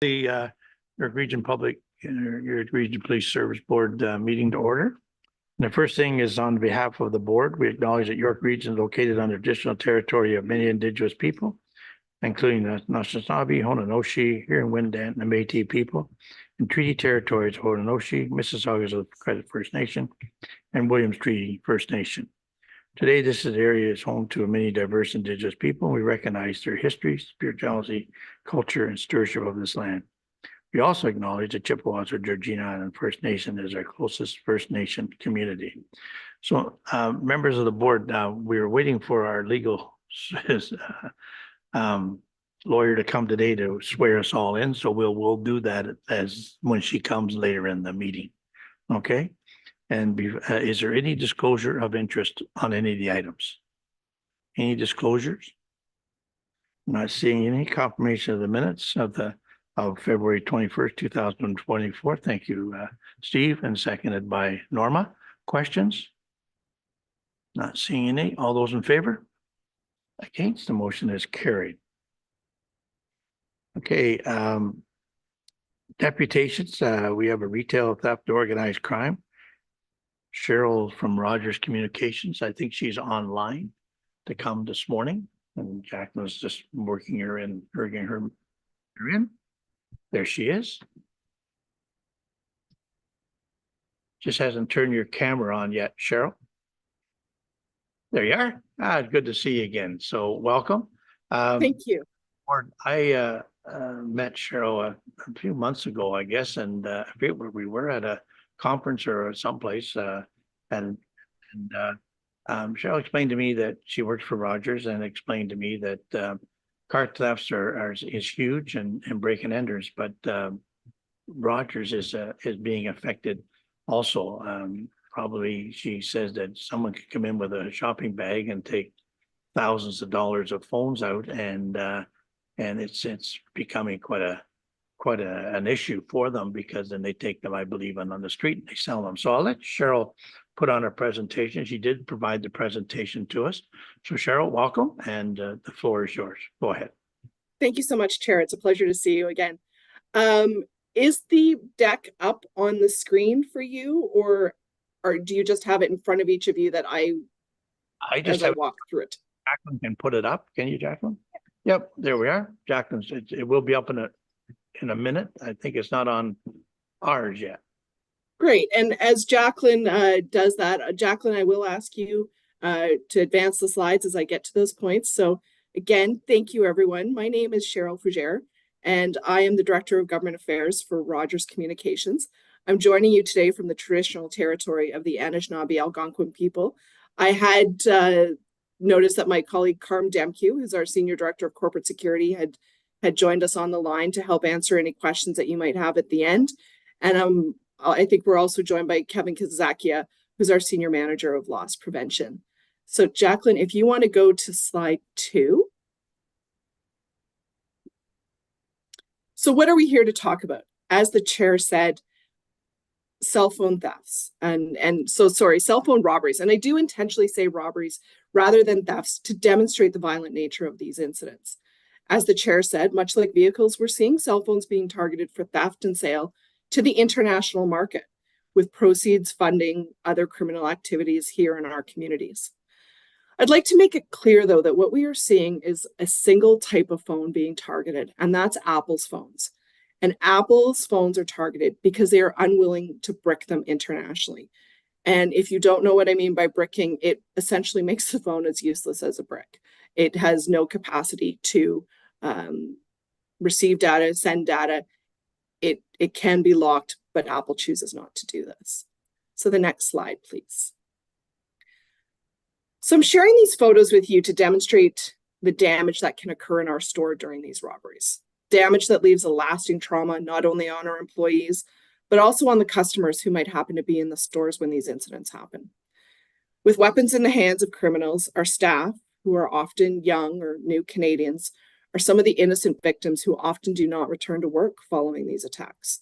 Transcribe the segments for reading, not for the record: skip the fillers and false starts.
The York Region York Region Police Service Board meeting to order. And the first thing is, on behalf of the board, we acknowledge that York Region is located on the traditional territory of many Indigenous people, including the Anishinaabe, Haudenosaunee, Huron-Wendat, and the Métis people, and treaty territories of Haudenosaunee, Mississaugas of the Credit First Nation, and Williams Treaty First Nation. Today, this area is home to many diverse Indigenous people, and we recognize their history, spirituality, culture, and stewardship of this land. We also acknowledge that Chippewas or Georgina Island First Nation is our closest First Nation community. So, members of the board, we are waiting for our legal lawyer to come today to swear us all in. So we'll do that as when she comes later in the meeting. Okay. And is there any disclosure of interest on any of the items? Any disclosures? Not seeing any. Confirmation of the minutes of February 21st, 2024. Thank you, Steve, and seconded by Norma. Questions? Not seeing any. All those in favor? Against? The motion is carried. Okay. Deputations. We have a retail theft, organized crime. Cheryl from Rogers Communications. I think she's online to come this morning, and Jacqueline's just working her in. There she is. Just hasn't turned your camera on yet, Cheryl. There you are. It's good to see you again. So welcome. Thank you. I met Cheryl a few months ago, I guess, and I forget where we were, at a conference or someplace, and Cheryl explained to me that she works for Rogers, and explained to me that car thefts is huge and break and enters, but Rogers is being affected also. Probably she says that someone could come in with a shopping bag and take thousands of dollars of phones out, and it's becoming quite an issue for them, because then they take them, I believe, on the street and they sell them. So I'll let Cheryl put on her presentation. She did provide the presentation to us. So Cheryl, welcome, and the floor is yours. Go ahead. Thank you so much, Chair. It's a pleasure to see you again. Is the deck up on the screen for you, or do you just have it in front of each of you that I walk through it? Jacqueline can put it up. Can you, Jacqueline? Yep, there we are. Jacqueline, it will be up in a minute. I think it's not on ours yet. Great. And as Jacqueline does that, Jacqueline, I will ask you to advance the slides as I get to those points. So again, thank you, everyone. My name is Cheryl Fougere, and I am the Director of Government Affairs for Rogers Communications. I'm joining you today from the traditional territory of the Anishinaabe Algonquin people. I had noticed that my colleague Carm Demkew, who's our Senior Director of Corporate Security, had joined us on the line to help answer any questions that you might have at the end. And I think we're also joined by Kevin Kazakia, who's our Senior Manager of Loss Prevention. So Jacqueline, if you want to go to slide 2. So what are we here to talk about? As the chair said, cell phone thefts cell phone robberies. And I do intentionally say robberies rather than thefts to demonstrate the violent nature of these incidents. As the chair said, much like vehicles, we're seeing cell phones being targeted for theft and sale to the international market, with proceeds funding other criminal activities here in our communities. I'd like to make it clear, though, that what we are seeing is a single type of phone being targeted, and that's Apple's phones. And Apple's phones are targeted because they are unwilling to brick them internationally. And if you don't know what I mean by bricking, it essentially makes the phone as useless as a brick. It has no capacity to receive data, send data. It can be locked, but Apple chooses not to do this. So the next slide, please. So I'm sharing these photos with you to demonstrate the damage that can occur in our store during these robberies. Damage that leaves a lasting trauma, not only on our employees, but also on the customers who might happen to be in the stores when these incidents happen. With weapons in the hands of criminals, our staff, who are often young or new Canadians, are some of the innocent victims who often do not return to work following these attacks.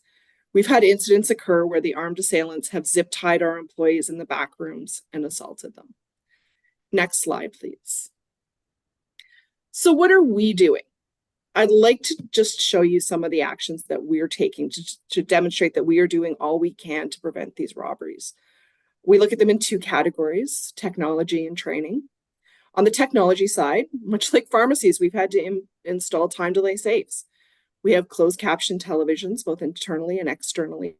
We've had incidents occur where the armed assailants have zip-tied our employees in the back rooms and assaulted them. Next slide, please. So what are we doing? I'd like to just show you some of the actions that we're taking to demonstrate that we are doing all we can to prevent these robberies. We look at them in two categories, technology and training. On the technology side, much like pharmacies, we've had to install time delay safes. We have closed caption televisions, both internally and externally.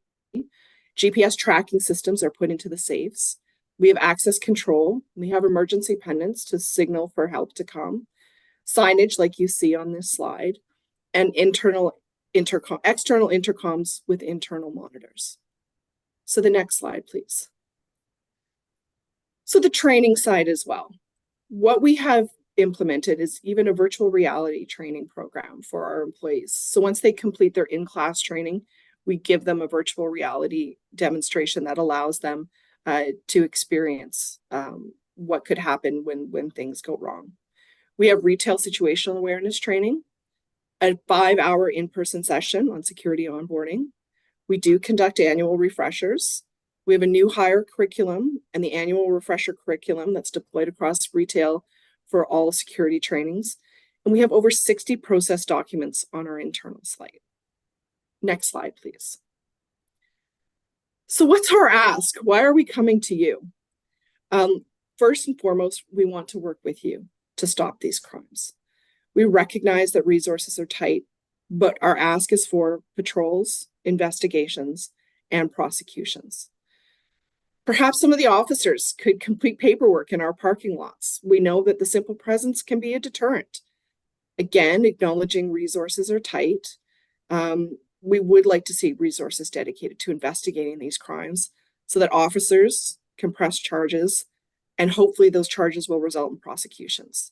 GPS tracking systems are put into the safes. We have access control. We have emergency pendants to signal for help to come. Signage like you see on this slide, and external intercoms with internal monitors. So the next slide, please. So the training side as well. What we have implemented is even a virtual reality training program for our employees. So once they complete their in-class training, we give them a virtual reality demonstration that allows them to experience what could happen when things go wrong. We have retail situational awareness training, a 5-hour in-person session on security onboarding. We do conduct annual refreshers. We have a new hire curriculum and the annual refresher curriculum that's deployed across retail for all security trainings. And we have over 60 process documents on our internal site. Next slide, please. So what's our ask? Why are we coming to you? First and foremost, we want to work with you to stop these crimes. We recognize that resources are tight, but our ask is for patrols, investigations, and prosecutions. Perhaps some of the officers could complete paperwork in our parking lots. We know that the simple presence can be a deterrent. Again, acknowledging resources are tight. We would like to see resources dedicated to investigating these crimes so that officers can press charges, and hopefully those charges will result in prosecutions.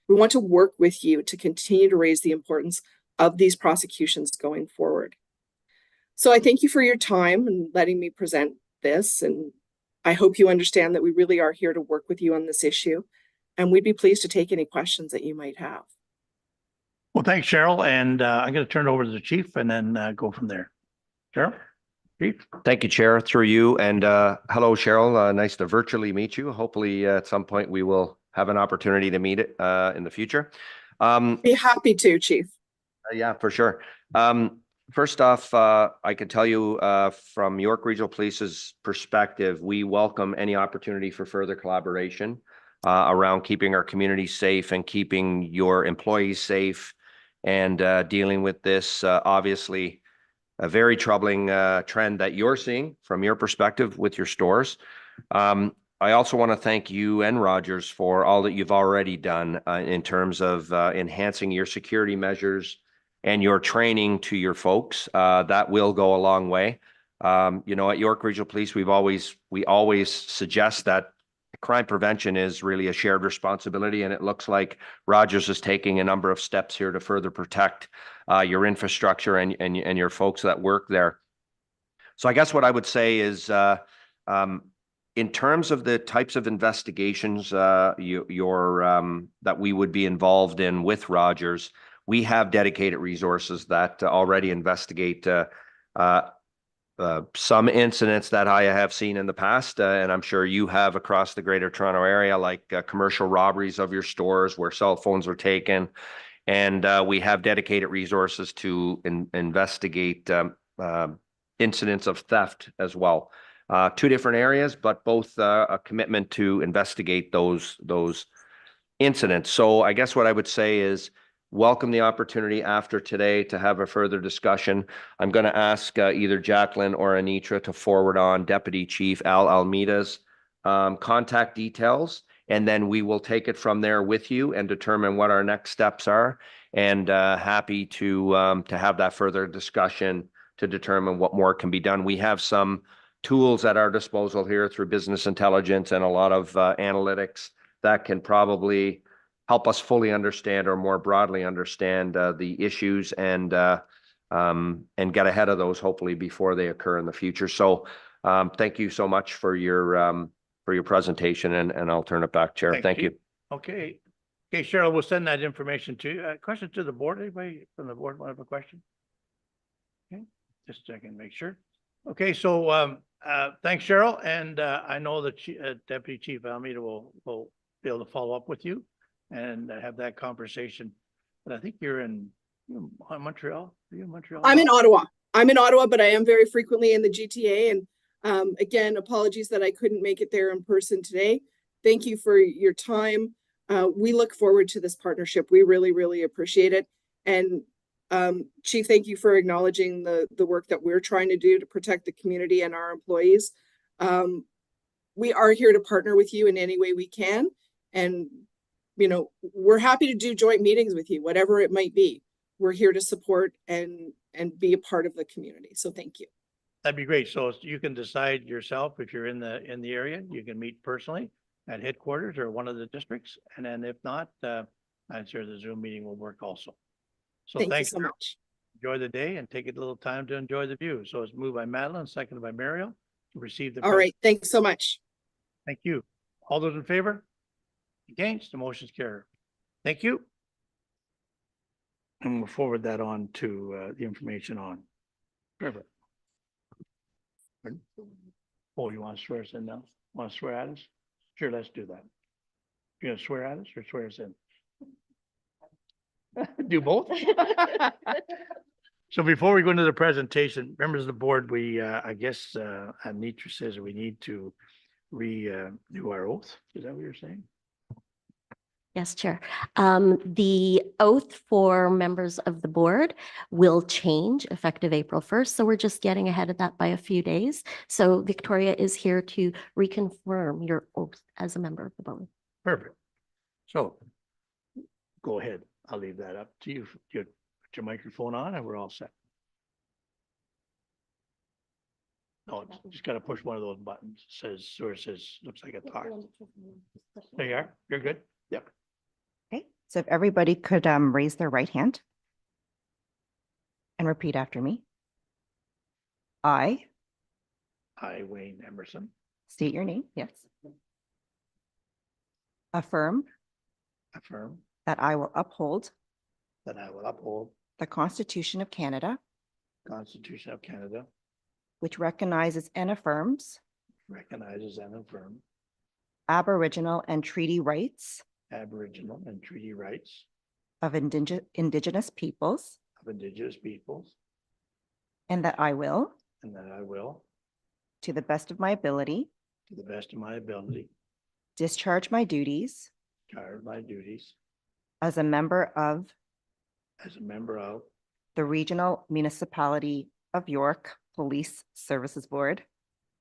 We want to work with you to continue to raise the importance of these prosecutions going forward. So I thank you for your time and letting me present this, and I hope you understand that we really are here to work with you on this issue, and we'd be pleased to take any questions that you might have. Well, thanks, Cheryl. And I'm going to turn it over to the chief and then go from there. Cheryl? Chief? Thank you, Chair, through you. And hello, Cheryl. Nice to virtually meet you. Hopefully at some point we will have an opportunity to meet it in the future. Be happy to, Chief. Yeah, for sure. First off, I can tell you from York Regional Police's perspective, we welcome any opportunity for further collaboration around keeping our community safe and keeping your employees safe and dealing with this obviously a very troubling trend that you're seeing from your perspective with your stores. I also want to thank you and Rogers for all that you've already done in terms of enhancing your security measures and your training to your folks. That will go a long way. You know, at York Regional Police, we always suggest that crime prevention is really a shared responsibility, and it looks like Rogers is taking a number of steps here to further protect your infrastructure and your folks that work there. So I guess what I would say is, in terms of the types of investigations that we would be involved in with Rogers, we have dedicated resources that already investigate some incidents that I have seen in the past, and I'm sure you have across the Greater Toronto Area, like commercial robberies of your stores where cell phones are taken. And we have dedicated resources to investigate incidents of theft as well. Two different areas, but both a commitment to investigate those incidents. So I guess what I would say is welcome the opportunity after today to have a further discussion. I'm going to ask either Jacqueline or Anitra to forward on Deputy Chief Al Almeida's contact details, and then we will take it from there with you and determine what our next steps are. And happy to have that further discussion to determine what more can be done. We have some tools at our disposal here through business intelligence and a lot of analytics that can probably help us fully understand or more broadly understand the issues and get ahead of those hopefully before they occur in the future. So thank you so much for your presentation, and I'll turn it back, Chair. Thank you. Okay. Okay, Cheryl, we'll send that information to you. Question to the board. Anybody from the board want to have a question? Okay, just check and make sure. Okay, so thanks, Cheryl. And I know that Deputy Chief Almeida will be able to follow up with you and have that conversation. But I think you're in You in Montreal? Are you in Montreal? I'm in Ottawa. But I am very frequently in the GTA. And again, apologies that I couldn't make it there in person today. Thank you for your time. We look forward to this partnership. We really, really appreciate it. And Chief, thank you for acknowledging the work that we're trying to do to protect the community and our employees. We are here to partner with you in any way we can. And, you know, we're happy to do joint meetings with you, whatever it might be. We're here to support and be a part of the community. So thank you. That'd be great. So you can decide yourself if you're in the area, you can meet personally at headquarters or one of the districts. And then if not, I'm sure the Zoom meeting will work also. So Thank you thanks. so much. Enjoy the day and take a little time to enjoy the view. So it's moved by Madeline, seconded by Mariel to receive the. All right. Thanks so much. Thank you. All those in favor? Against, the motion's carried. Thank you. And we'll forward that on to the information on. Trevor. Pardon? Oh, you want to swear us in now? Want to swear at us? Sure, let's do that. You gonna swear at us or swear us in? Do both? So before we go into the presentation, members of the board, we, I guess, Anitra says we need to do our oath. Is that what you're saying? Yes, Chair. The oath for members of the board will change effective April 1st. So we're just getting ahead of that by a few days. So Victoria is here to reconfirm your oath as a member of the board. Perfect. So go ahead. I'll leave that up to you. You put your microphone on and we're all set. No, just got to push one of those buttons. Says, or it says, looks like a talk. There you are. You're good. Yep. Okay, so if everybody could raise their right hand and repeat after me. I Wayne Emerson, state your name, yes. Affirm affirm that I will uphold that I will uphold the Constitution of Canada, the Constitution of Canada, which recognizes and affirms recognizes and affirm Aboriginal and treaty rights Aboriginal and treaty rights of Indigenous peoples, of Indigenous peoples, and that I will, and that I will, to the best of my ability, to the best of my ability, discharge my duties discharge my duties as a member of as a member of the Regional Municipality of York Police Services Board,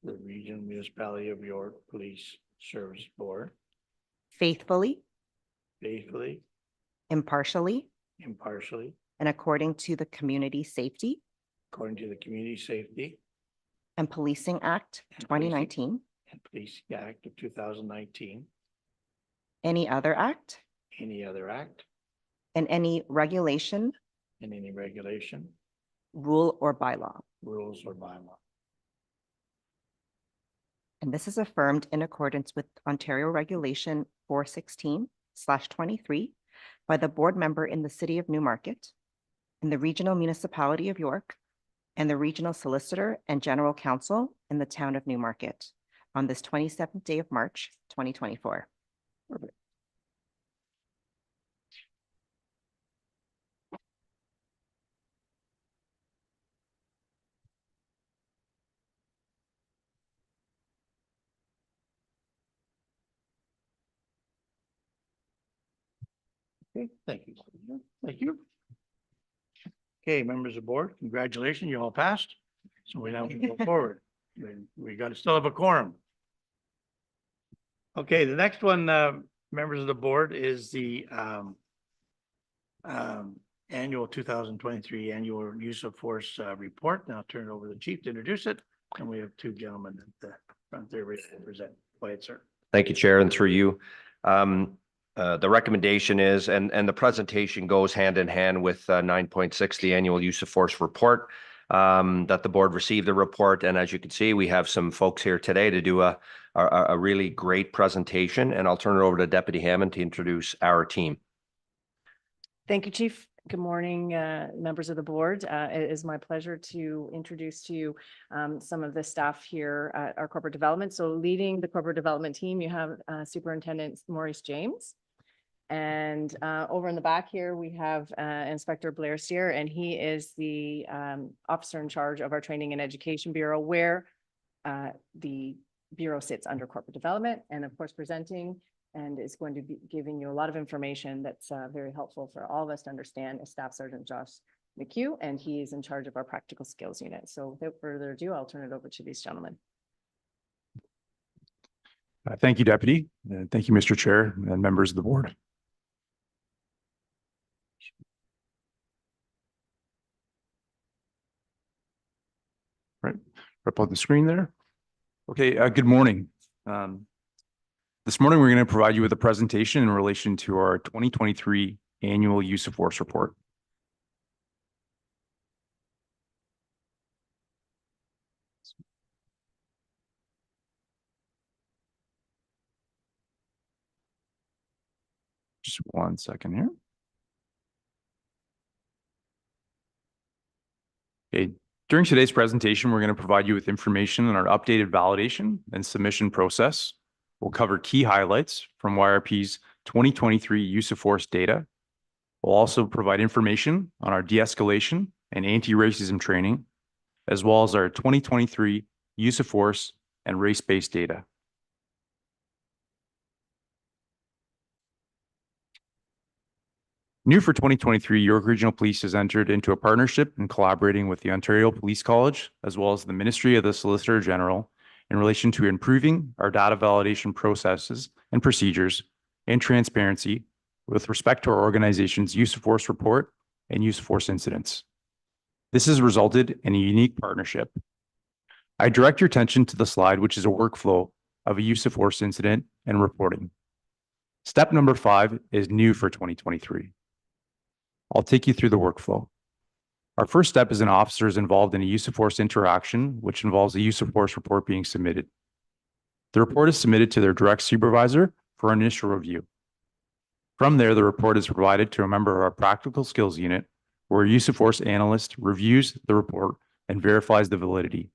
the Regional Municipality of York Police Service Board, faithfully, faithfully, impartially, impartially, and according to the Community Safety according to the Community Safety and Policing Act And Policing. 2019, and Police Act of 2019, any other act, any other act, and any regulation, and any regulation, rule, or bylaw. rules, or bylaw. And this is affirmed in accordance with Ontario Regulation 416/23 by the board member in the City of Newmarket, in the Regional Municipality of York, and the Regional Solicitor and General Counsel in the Town of Newmarket on this 27th day of March, 2024. Perfect. Okay, thank you. Thank you. Okay, members of the board, congratulations, you all passed. So we now can go forward. We got to still have a quorum. Okay, the next one, members of the board, is the annual 2023 annual use of force report. Now I'll turn it over to the chief to introduce it. And we have two gentlemen at the front there ready to present. Go ahead, sir. Thank you, Chair, and through you. The recommendation is, and the presentation goes hand in hand with 9.6, the annual use of force report, that the board received the report. And as you can see, we have some folks here today to do a really great presentation. And I'll turn it over to Deputy Hammond to introduce our team. Thank you, Chief. Good morning, members of the board. It is my pleasure to introduce to you some of the staff here at our corporate development. So leading the corporate development team, you have Superintendent Maurice James. And over in the back here, we have Inspector Blair Steer, and he is the officer in charge of our Training and Education Bureau, where the Bureau sits under corporate development, and of course presenting and is going to be giving you a lot of information that's very helpful for all of us to understand is Staff Sergeant Josh McHugh, and he is in charge of our practical skills unit. So without further ado, I'll turn it over to these gentlemen. Thank you, Deputy. Thank you, Mr. Chair and members of the board. Right, up on the screen there. Okay, good morning. This morning, we're going to provide you with a presentation in relation to our 2023 annual use of force report. Just 1 second here. Okay, during today's presentation, we're going to provide you with information on our updated validation and submission process. We'll cover key highlights from YRP's 2023 use of force data. We'll also provide information on our de-escalation and anti-racism training, as well as our 2023 use of force and race-based data. New for 2023, York Regional Police has entered into a partnership in collaborating with the Ontario Police College, as well as the Ministry of the Solicitor General, in relation to improving our data validation processes and procedures and transparency with respect to our organization's use of force report and use of force incidents. This has resulted in a unique partnership. I direct your attention to the slide, which is a workflow of a use of force incident and reporting. Step number 5 is new for 2023. I'll take you through the workflow. Our first step is an officer is involved in a use of force interaction, which involves a use of force report being submitted. The report is submitted to their direct supervisor for initial review. From there, the report is provided to a member of our practical skills unit, where a use of force analyst reviews the report and verifies the validity.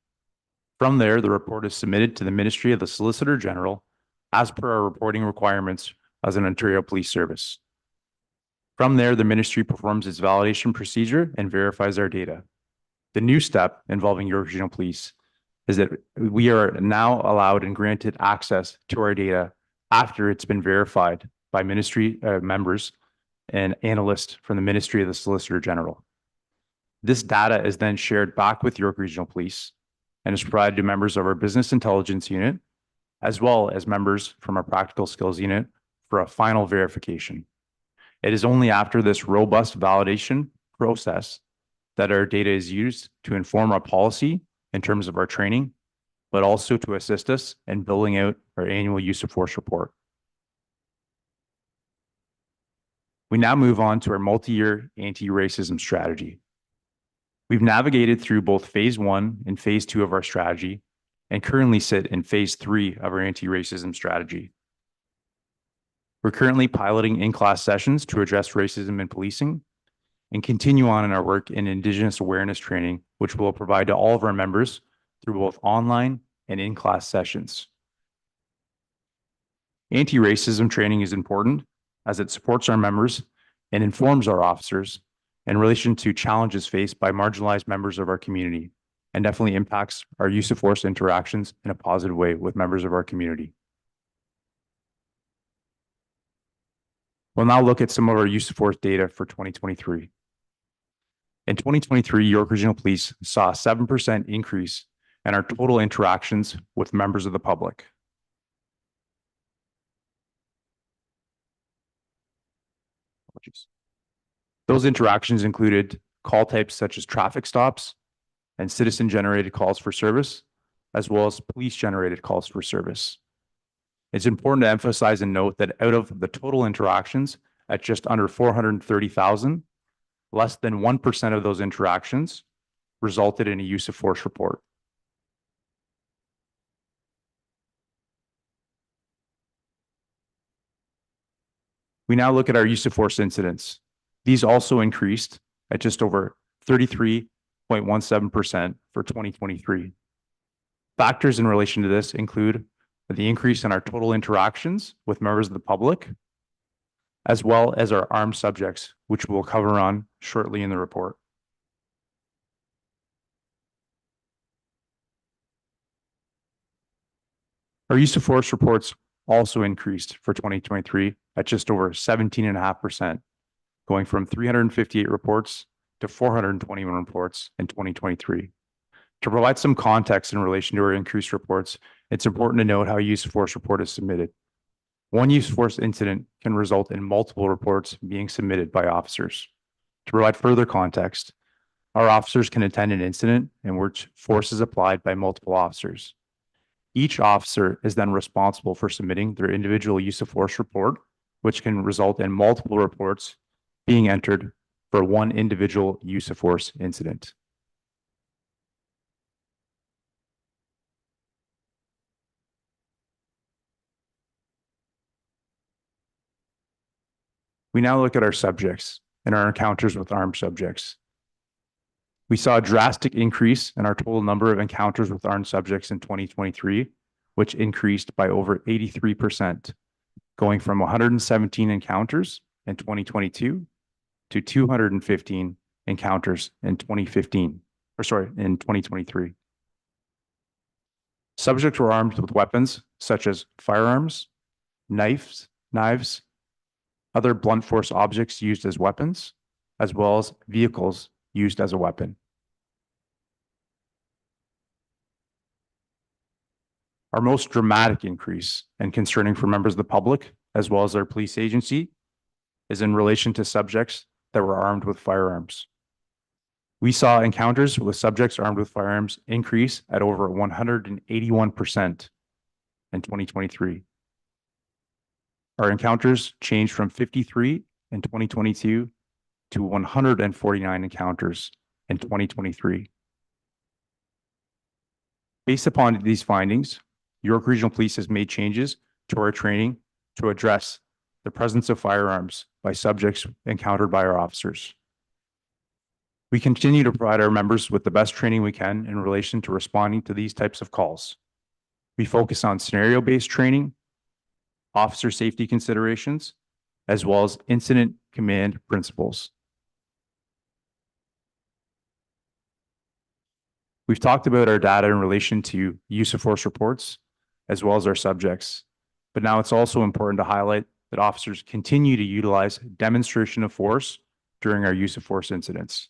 From there, the report is submitted to the Ministry of the Solicitor General as per our reporting requirements as an Ontario Police Service. From there, the ministry performs its validation procedure and verifies our data. The new step involving York Regional Police is that we are now allowed and granted access to our data after it's been verified by ministry members and analysts from the Ministry of the Solicitor General. This data is then shared back with York Regional Police and is provided to members of our Business Intelligence Unit, as well as members from our Practical Skills Unit for a final verification. It is only after this robust validation process that our data is used to inform our policy in terms of our training, but also to assist us in building out our annual use of force report. We now move on to our multi-year anti-racism strategy. We've navigated through both phase 1 and phase 2 of our strategy and currently sit in phase 3 of our anti-racism strategy. We're currently piloting in-class sessions to address racism in policing and continue on in our work in Indigenous awareness training, which we'll provide to all of our members through both online and in-class sessions. Anti-racism training is important as it supports our members and informs our officers in relation to challenges faced by marginalized members of our community, and definitely impacts our use of force interactions in a positive way with members of our community. We'll now look at some of our use of force data for 2023. In 2023, York Regional Police saw a 7% increase in our total interactions with members of the public. Those interactions included call types such as traffic stops and citizen-generated calls for service, as well as police-generated calls for service. It's important to emphasize and note that out of the total interactions at just under 430,000, less than 1% of those interactions resulted in a use of force report. We now look at our use of force incidents. These also increased at just over 33.17% for 2023. Factors in relation to this include the increase in our total interactions with members of the public, as well as our armed subjects, which we'll cover on shortly in the report. Our use of force reports also increased for 2023 at just over 17.5%, going from 358 reports to 421 reports in 2023. To provide some context in relation to our increased reports, it's important to note how a use of force report is submitted. One use of force incident can result in multiple reports being submitted by officers. To provide further context, our officers can attend an incident in which force is applied by multiple officers. Each officer is then responsible for submitting their individual use of force report, which can result in multiple reports being entered for one individual use of force incident. We now look at our subjects and our encounters with armed subjects. We saw a drastic increase in our total number of encounters with armed subjects in 2023, which increased by over 83%, going from 117 encounters in 2022 to 215 encounters in 2023. Subjects were armed with weapons such as firearms, knives, other blunt force objects used as weapons, as well as vehicles used as a weapon. Our most dramatic increase and concerning for members of the public, as well as our police agency, is in relation to subjects that were armed with firearms. We saw encounters with subjects armed with firearms increase at over 181% in 2023. Our encounters changed from 53 in 2022 to 149 encounters in 2023. Based upon these findings, York Regional Police has made changes to our training to address the presence of firearms by subjects encountered by our officers. We continue to provide our members with the best training we can in relation to responding to these types of calls. We focus on scenario-based training, officer safety considerations, as well as incident command principles. We've talked about our data in relation to use of force reports, as well as our subjects, but now it's also important to highlight that officers continue to utilize demonstration of force during our use of force incidents.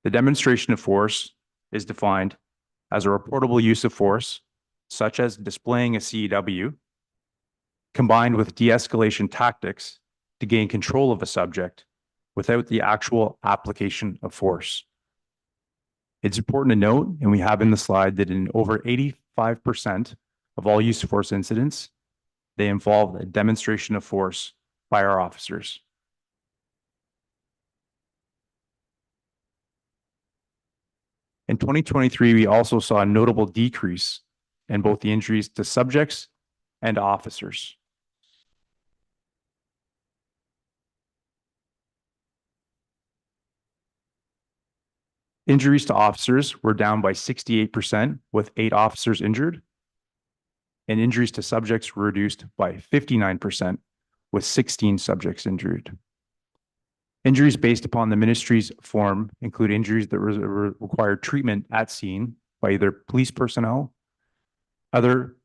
The demonstration of force is defined as a reportable use of force, such as displaying a CEW, combined with de-escalation tactics to gain control of a subject without the actual application of force. It's important to note, and we have in the slide, that in over 85% of all use of force incidents, they involve a demonstration of force by our officers. In 2023, we also saw a notable decrease in both the injuries to subjects and officers. Injuries to officers were down by 68%, with 8 officers injured, and injuries to subjects were reduced by 59%, with 16 subjects injured. Injuries based upon the ministry's form include injuries that required treatment at scene by either police personnel, other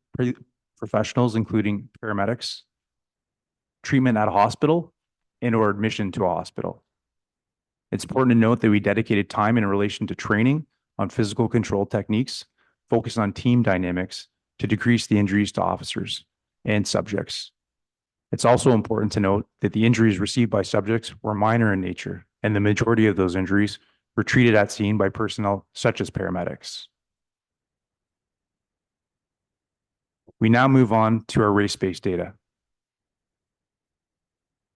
professionals, including paramedics, treatment at a hospital, and/or admission to a hospital. It's important to note that we dedicated time in relation to training on physical control techniques, focused on team dynamics to decrease the injuries to officers and subjects. It's also important to note that the injuries received by subjects were minor in nature, and the majority of those injuries were treated at scene by personnel such as paramedics. We now move on to our race-based data.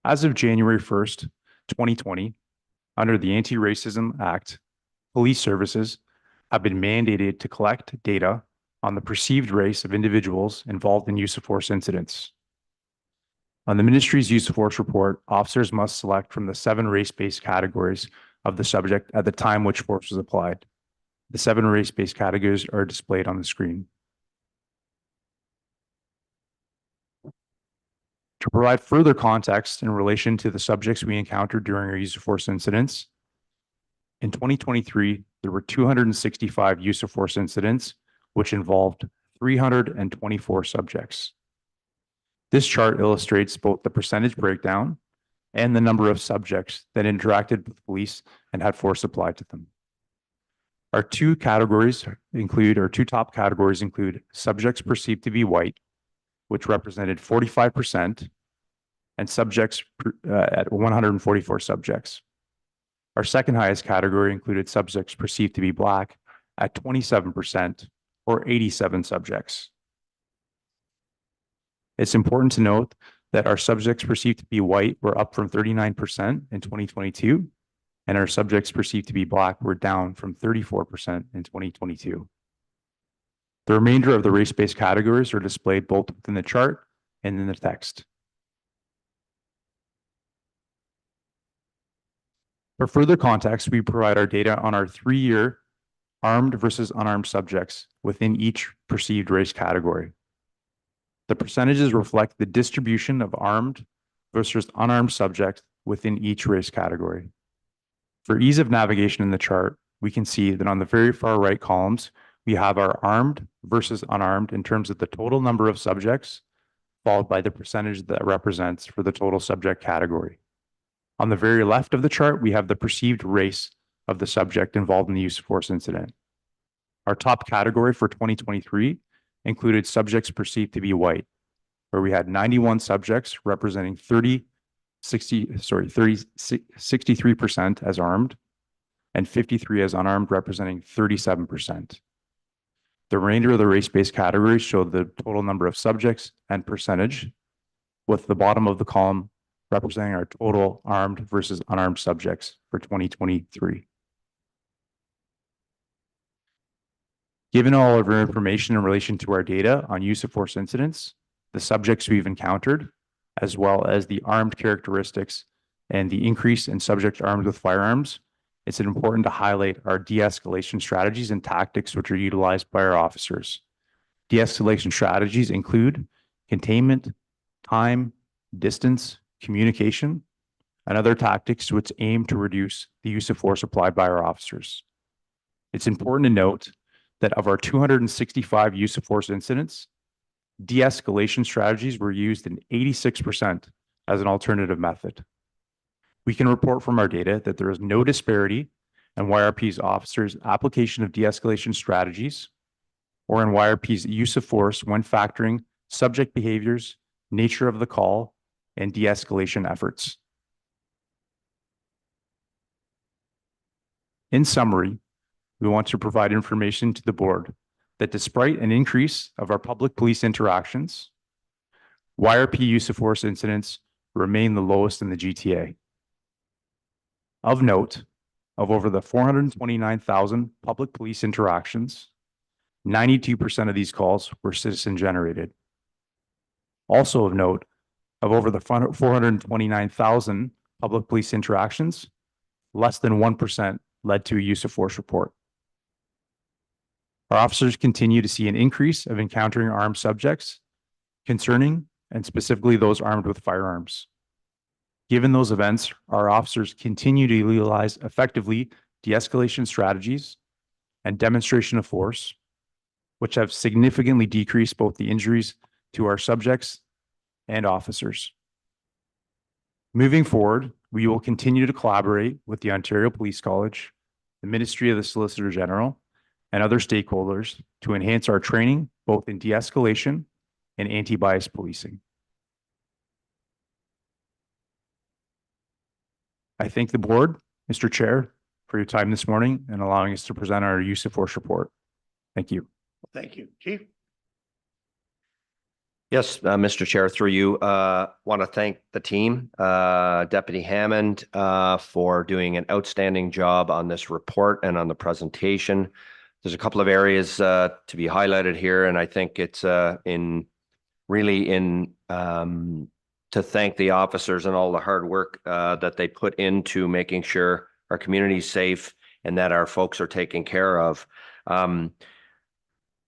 As of January 1st, 2020, under the Anti-Racism Act, police services have been mandated to collect data on the perceived race of individuals involved in use of force incidents. On the ministry's use of force report, officers must select from the 7 race-based categories of the subject at the time which force was applied. The 7 race-based categories are displayed on the screen. To provide further context in relation to the subjects we encountered during our use of force incidents, in 2023, there were 265 use of force incidents, which involved 324 subjects. This chart illustrates both the percentage breakdown and the number of subjects that interacted with police and had force applied to them. Our two top categories include subjects perceived to be white, which represented 45%, and subjects at 144 subjects. Our second highest category included subjects perceived to be Black at 27%, or 87 subjects. It's important to note that our subjects perceived to be white were up from 39% in 2022, and our subjects perceived to be Black were down from 34% in 2022. The remainder of the race-based categories are displayed both within the chart and in the text. For further context, we provide our data on our 3-year armed versus unarmed subjects within each perceived race category. The percentages reflect the distribution of armed versus unarmed subjects within each race category. For ease of navigation in the chart, we can see that on the very far right columns, we have our armed versus unarmed in terms of the total number of subjects, followed by the percentage that represents for the total subject category. On the very left of the chart, we have the perceived race of the subject involved in the use of force incident. Our top category for 2023 included subjects perceived to be white, where we had 91 subjects representing 63% as armed and 53 as unarmed, representing 37%. The remainder of the race-based categories show the total number of subjects and percentage, with the bottom of the column representing our total armed versus unarmed subjects for 2023. Given all of our information in relation to our data on use of force incidents, the subjects we've encountered, as well as the armed characteristics and the increase in subjects armed with firearms, it's important to highlight our de-escalation strategies and tactics which are utilized by our officers. De-escalation strategies include containment, time, distance, communication, and other tactics which aim to reduce the use of force applied by our officers. It's important to note that of our 265 use of force incidents, de-escalation strategies were used in 86% as an alternative method. We can report from our data that there is no disparity in YRP's officers' application of de-escalation strategies or in YRP's use of force when factoring subject behaviors, nature of the call, and de-escalation efforts. In summary, we want to provide information to the board that despite an increase of our public police interactions, YRP use of force incidents remain the lowest in the GTA. Of note, of over the 429,000 public police interactions, 92% of these calls were citizen generated. Also of note, of over the 429,000 public police interactions, less than 1% led to a use of force report. Our officers continue to see an increase of encountering armed subjects, concerning and specifically those armed with firearms. Given those events, our officers continue to utilize effectively de-escalation strategies and demonstration of force, which have significantly decreased both the injuries to our subjects and officers. Moving forward, we will continue to collaborate with the Ontario Police College, the Ministry of the Solicitor General, and other stakeholders to enhance our training both in de-escalation and anti-bias policing. I thank the board, Mr. Chair, for your time this morning and allowing us to present our use of force report. Thank you. Thank you, Chief. Yes, Mr. Chair, through you, want to thank the team, Deputy Hammond, for doing an outstanding job on this report and on the presentation. There's a couple of areas to be highlighted here, and I think it's to thank the officers and all the hard work that they put into making sure our community is safe and that our folks are taken care of.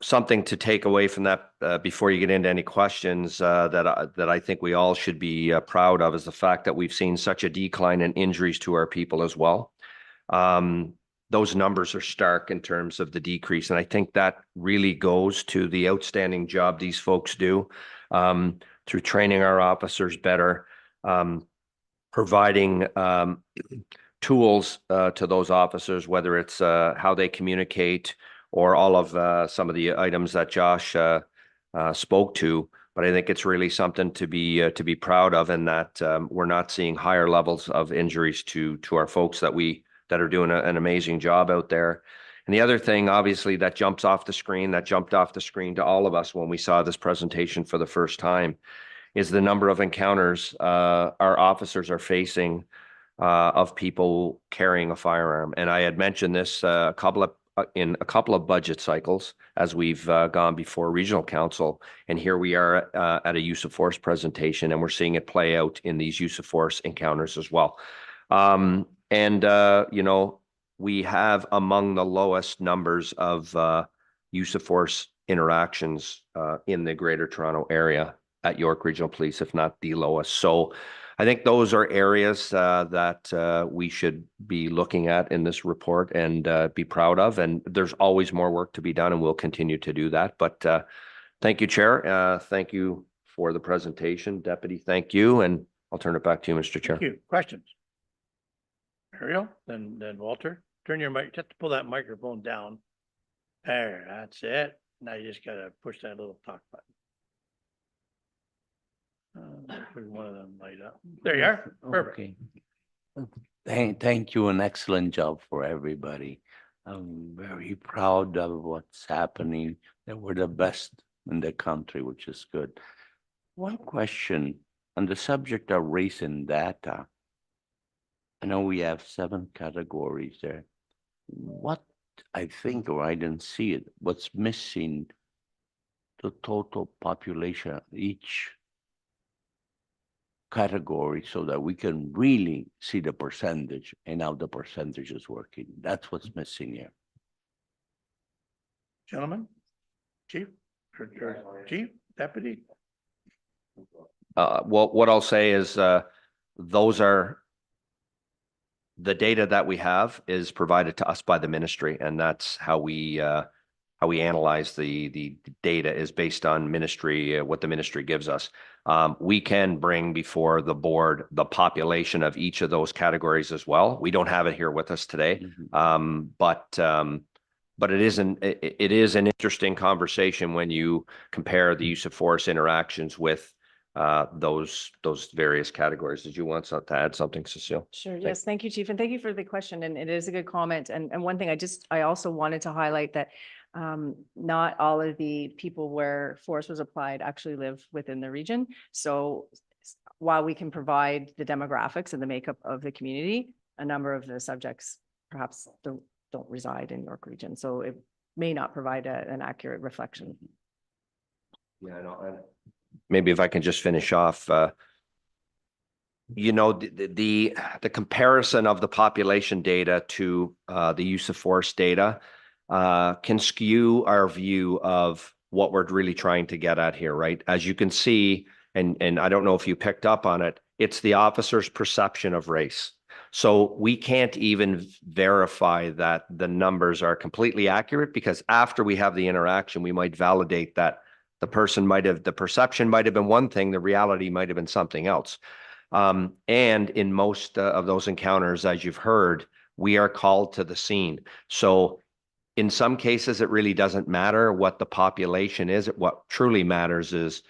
something to take away from that before you get into any questions that I think we all should be proud of is the fact that we've seen such a decline in injuries to our people as well. Those numbers are stark in terms of the decrease, and I think that really goes to the outstanding job these folks do through training our officers better, providing tools to those officers, whether it's how they communicate or all of some of the items that Josh spoke to. But I think it's really something to be proud of, and that we're not seeing higher levels of injuries to our folks that are doing an amazing job out there. And the other thing, obviously, that jumped off the screen to all of us when we saw this presentation for the first time, is the number of encounters our officers are facing of people carrying a firearm. And I had mentioned this in a couple of budget cycles as we've gone before regional council, and here we are at a use of force presentation, and we're seeing it play out in these use of force encounters as well. We have among the lowest numbers of use of force interactions in the Greater Toronto Area at York Regional Police, if not the lowest. So I think those are areas that we should be looking at in this report and be proud of. And there's always more work to be done, and we'll continue to do that. But thank you, Chair. Thank you for the presentation. Deputy, thank you. And I'll turn it back to you, Mr. Chair. Thank you. Questions? Ariel, then Walter, turn your mic, just pull that microphone down. There, that's it. Now you just gotta push that little talk button. One of them light up. There you are. Perfect. Okay. Thank you. An excellent job for everybody. I'm very proud of what's happening. That we're the best in the country, which is good. One question on the subject of race and data. I know we have 7 categories there. What I think, or I didn't see it, what's missing the total population, each category, so that we can really see the percentage and how the percentage is working. That's what's missing here. Gentlemen, Chief, or Chief, Deputy. Well, what I'll say is those are the data that we have is provided to us by the ministry, and that's how we analyze the data is based on ministry, what the ministry gives us. We can bring before the board the population of each of those categories as well. We don't have it here with us today, but it is an interesting conversation when you compare the use of force interactions with those various categories. Did you want to add something, Cecile? Sure. Yes. Thank you, Chief. And thank you for the question. And it is a good comment. And one thing I also wanted to highlight that not all of the people where force was applied actually live within the region. So while we can provide the demographics and the makeup of the community, a number of the subjects perhaps don't reside in York Region. So it may not provide an accurate reflection. Yeah, I know. Maybe if I can just finish off, the comparison of the population data to the use of force data can skew our view of what we're really trying to get at here, right? As you can see, and I don't know if you picked up on it, it's the officer's perception of race. So we can't even verify that the numbers are completely accurate, because after we have the interaction, we might validate that the perception might have been one thing, the reality might have been something else. And in most of those encounters, as you've heard, we are called to the scene. So in some cases, it really doesn't matter what the population is. What truly matters is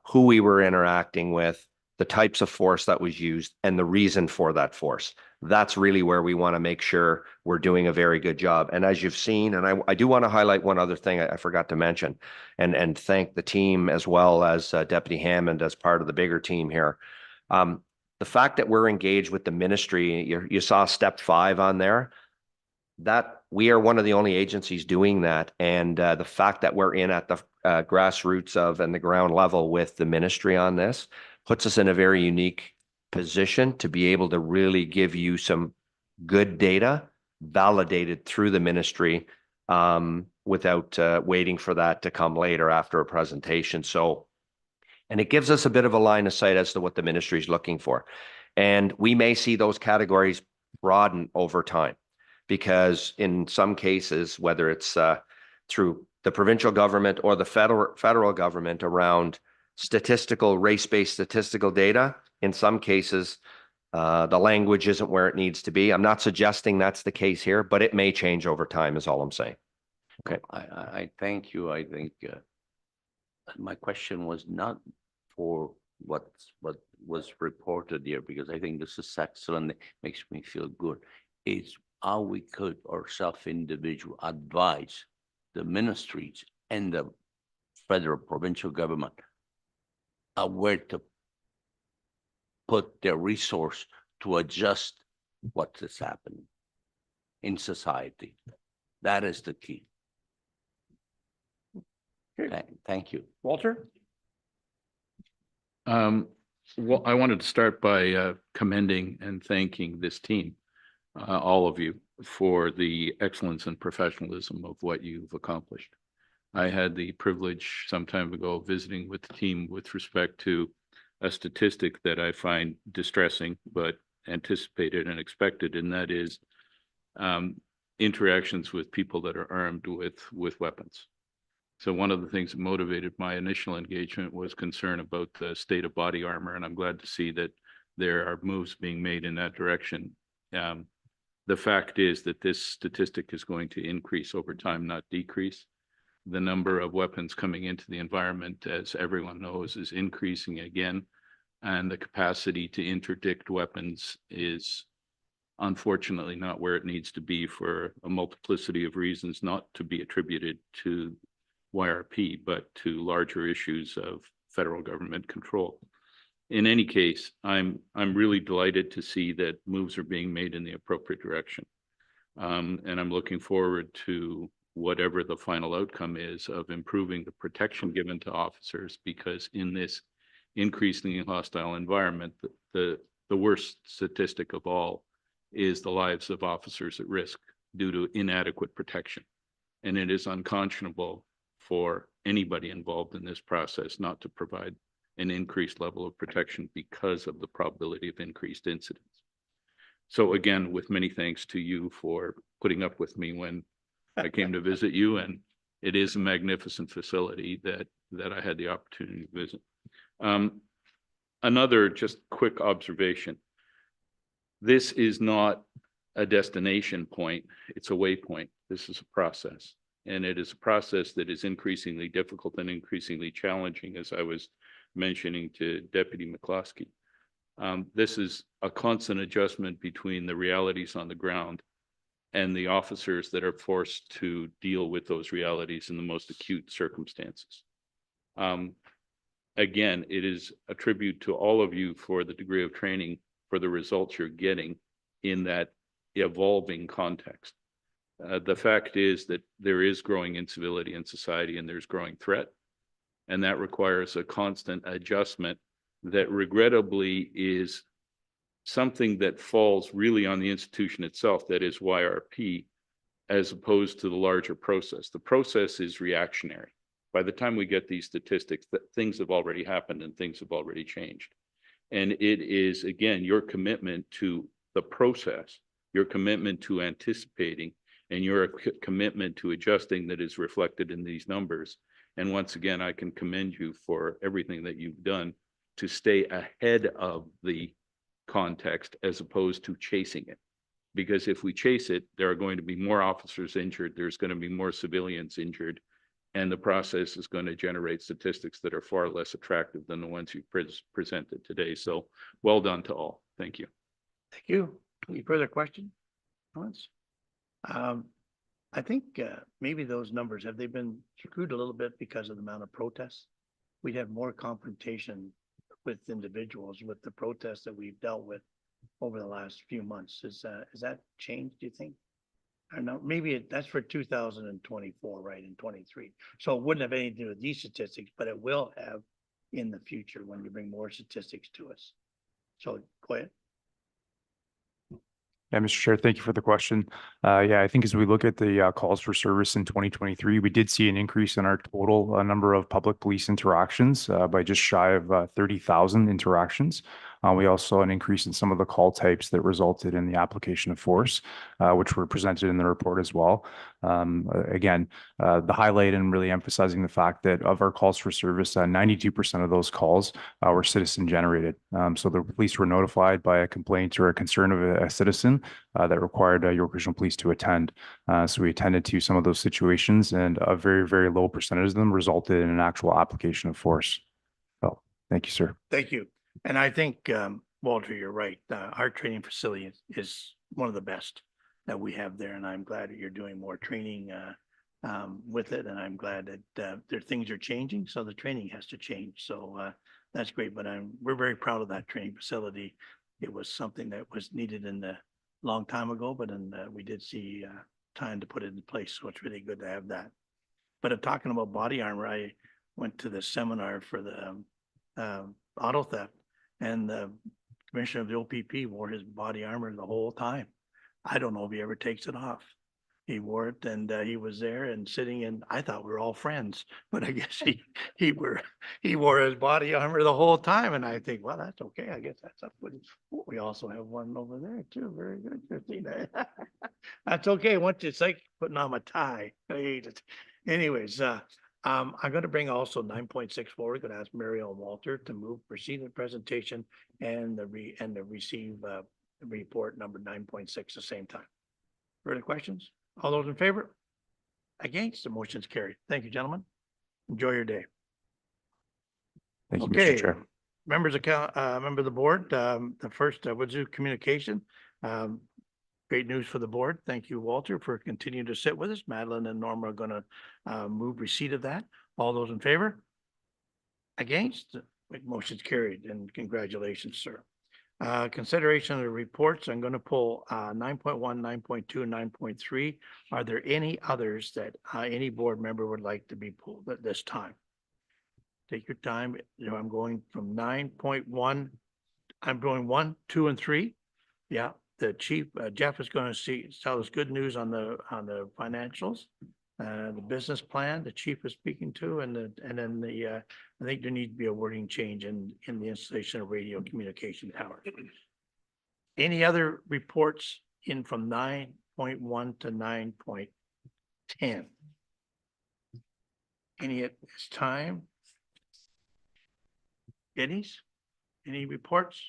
who we were interacting with, the types of force that was used, and the reason for that force. That's really where we want to make sure we're doing a very good job. And as you've seen, and I do want to highlight one other thing I forgot to mention, and thank the team as well as Deputy Hammond as part of the bigger team here. The fact that we're engaged with the ministry, you saw step 5 on there, that we are one of the only agencies doing that. And the fact that we're in at the grassroots of and the ground level with the ministry on this puts us in a very unique position to be able to really give you some good data validated through the ministry without waiting for that to come later after a presentation. So, and it gives us a bit of a line of sight as to what the ministry is looking for. And we may see those categories broaden over time, because in some cases, whether it's through the provincial government or the federal government around race-based statistical data, in some cases, the language isn't where it needs to be. I'm not suggesting that's the case here, but it may change over time is all I'm saying. Okay. I thank you. I think my question was not for what was reported here, because I think this is excellent. It makes me feel good. It's how we could ourselves individual advise the ministries and the federal provincial government where to put their resource to adjust what is happening in society. That is the key. Okay. Thank you. Walter? Well, I wanted to start by commending and thanking this team, all of you, for the excellence and professionalism of what you've accomplished. I had the privilege some time ago of visiting with the team with respect to a statistic that I find distressing, but anticipated and expected, and that is interactions with people that are armed with weapons. So one of the things that motivated my initial engagement was concern about the state of body armor, and I'm glad to see that there are moves being made in that direction. The fact is that this statistic is going to increase over time, not decrease. The number of weapons coming into the environment, as everyone knows, is increasing again, and the capacity to interdict weapons is unfortunately not where it needs to be for a multiplicity of reasons, not to be attributed to YRP, but to larger issues of federal government control. In any case, I'm really delighted to see that moves are being made in the appropriate direction. And I'm looking forward to whatever the final outcome is of improving the protection given to officers, because in this increasingly hostile environment, the worst statistic of all is the lives of officers at risk due to inadequate protection. And it is unconscionable for anybody involved in this process not to provide an increased level of protection because of the probability of increased incidents. So again, with many thanks to you for putting up with me when I came to visit you, and it is a magnificent facility that I had the opportunity to visit. Another just quick observation. This is not a destination point, it's a waypoint. This is a process. And it is a process that is increasingly difficult and increasingly challenging, as I was mentioning to Deputy McCloskey. This is a constant adjustment between the realities on the ground and the officers that are forced to deal with those realities in the most acute circumstances. Again, it is a tribute to all of you for the degree of training, for the results you're getting in that evolving context. The fact is that there is growing incivility in society and there's growing threat, and that requires a constant adjustment that regrettably is something that falls really on the institution itself, that is YRP, as opposed to the larger process. The process is reactionary. By the time we get these statistics, that things have already happened and things have already changed. And it is, again, your commitment to the process, your commitment to anticipating, and your commitment to adjusting that is reflected in these numbers. And once again, I can commend you for everything that you've done to stay ahead of the context as opposed to chasing it. Because if we chase it, there are going to be more officers injured, there's going to be more civilians injured, and the process is going to generate statistics that are far less attractive than the ones you presented today. So well done to all. Thank you. Thank you. Any further questions? I think maybe those numbers, have they been screwed a little bit because of the amount of protests? We'd have more confrontation with individuals with the protests that we've dealt with over the last few months. Is that changed, do you think? I don't know, maybe that's for 2024, right, and 23. So it wouldn't have anything to do with these statistics, but it will have in the future when you bring more statistics to us. So go ahead. Yeah, Mr. Chair, thank you for the question. Yeah, I think as we look at the calls for service in 2023, we did see an increase in our total number of public police interactions by just shy of 30,000 interactions. We also saw an increase in some of the call types that resulted in the application of force, which were presented in the report as well. Again, the highlight and really emphasizing the fact that of our calls for service, 92% of those calls were citizen generated. So the police were notified by a complaint or a concern of a citizen that required York Regional Police to attend. So we attended to some of those situations, and a very, very low percentage of them resulted in an actual application of force. So thank you, sir. Thank you. And I think, Walter, you're right. Our training facility is one of the best that we have there, and I'm glad that you're doing more training with it, and I'm glad that things are changing, so the training has to change. So that's great, but we're very proud of that training facility. It was something that was needed in the long time ago, but we did see time to put it in place, so it's really good to have that. But talking about body armor, I went to the seminar for the auto theft, and the commissioner of the OPP wore his body armor the whole time. I don't know if he ever takes it off. He wore it, and he was there and sitting, and I thought we were all friends, but I guess he wore his body armor the whole time, and I think, well, that's okay. I guess that's up with. We also have one over there too. Very good, Christina. That's okay. Once it's like putting on a tie. I hate it. Anyways, I'm going to bring also 9.6 forward. Going to ask Muriel and Walter to proceed in the presentation and receive report number 9.6 at the same time. Further questions? All those in favor? Against? The motion's carried. Thank you, gentlemen. Enjoy your day. Thank you, Okay. Mr. Chair. Members of member of the board, the first Woodsview Communication. Great news for the board. Thank you, Walter, for continuing to sit with us. Madeline and Norma are going to move receipt of that. All those in favor? Against? Motion's carried, and congratulations, sir. Consideration of the reports. I'm going to pull 9.1, 9.2, and 9.3. Are there any others that any board member would like to be pulled at this time? Take your time. I'm going from 9.1. I'm going 1, 2, and 3. Yeah. The chief, Jeff, is going to tell us good news on the financials, the business plan. The chief is speaking to, and then I think there needs to be a wording change in the installation of radio communication tower. Any other reports in from 9.1 to 9.10? Any at this time? Any reports?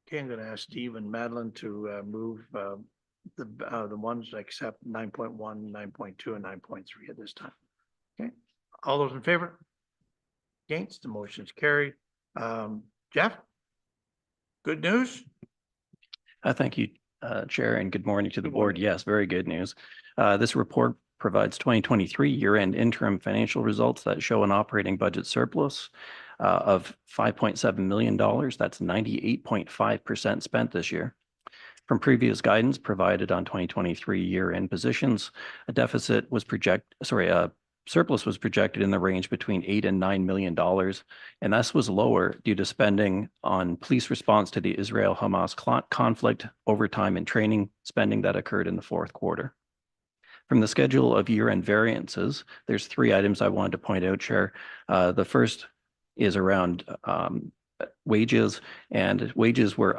Okay, I'm going to ask Steve and Madeline to move the ones except 9.1, 9.2, and 9.3 at this time. Okay, all those in favor? Against? The motion's carried. Jeff? Good news? Thank you, Chair, and good morning to the board. Yes, very good news. This report provides 2023 year-end interim financial results that show an operating budget surplus of $5.7 million. That's 98.5% spent this year. From previous guidance provided on 2023 year-end positions, surplus was projected in the range between $8 and $9 million, and this was lower due to spending on police response to the Israel-Hamas conflict, overtime and training spending that occurred in the fourth quarter. From the schedule of year-end variances, there's 3 items I wanted to point out, Chair. The first is around wages, and wages were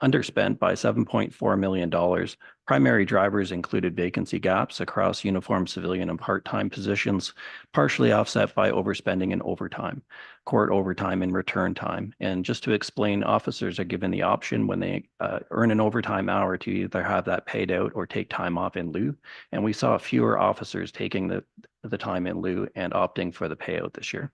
underspent by $7.4 million. Primary drivers included vacancy gaps across uniform, civilian, and part-time positions, partially offset by overspending in overtime, court overtime, and return time. And just to explain, officers are given the option when they earn an overtime hour to either have that paid out or take time off in lieu. And we saw fewer officers taking the time in lieu and opting for the payout this year.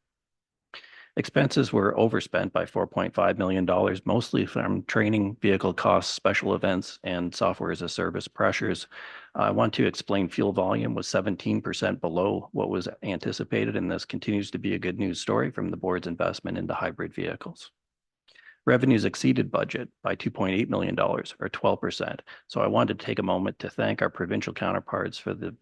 Expenses were overspent by $4.5 million, mostly from training, vehicle costs, special events, and software as a service pressures. I want to explain fuel volume was 17% below what was anticipated, and this continues to be a good news story from the board's investment into hybrid vehicles. Revenues exceeded budget by $2.8 million, or 12%. So I wanted to take a moment to thank our provincial counterparts for the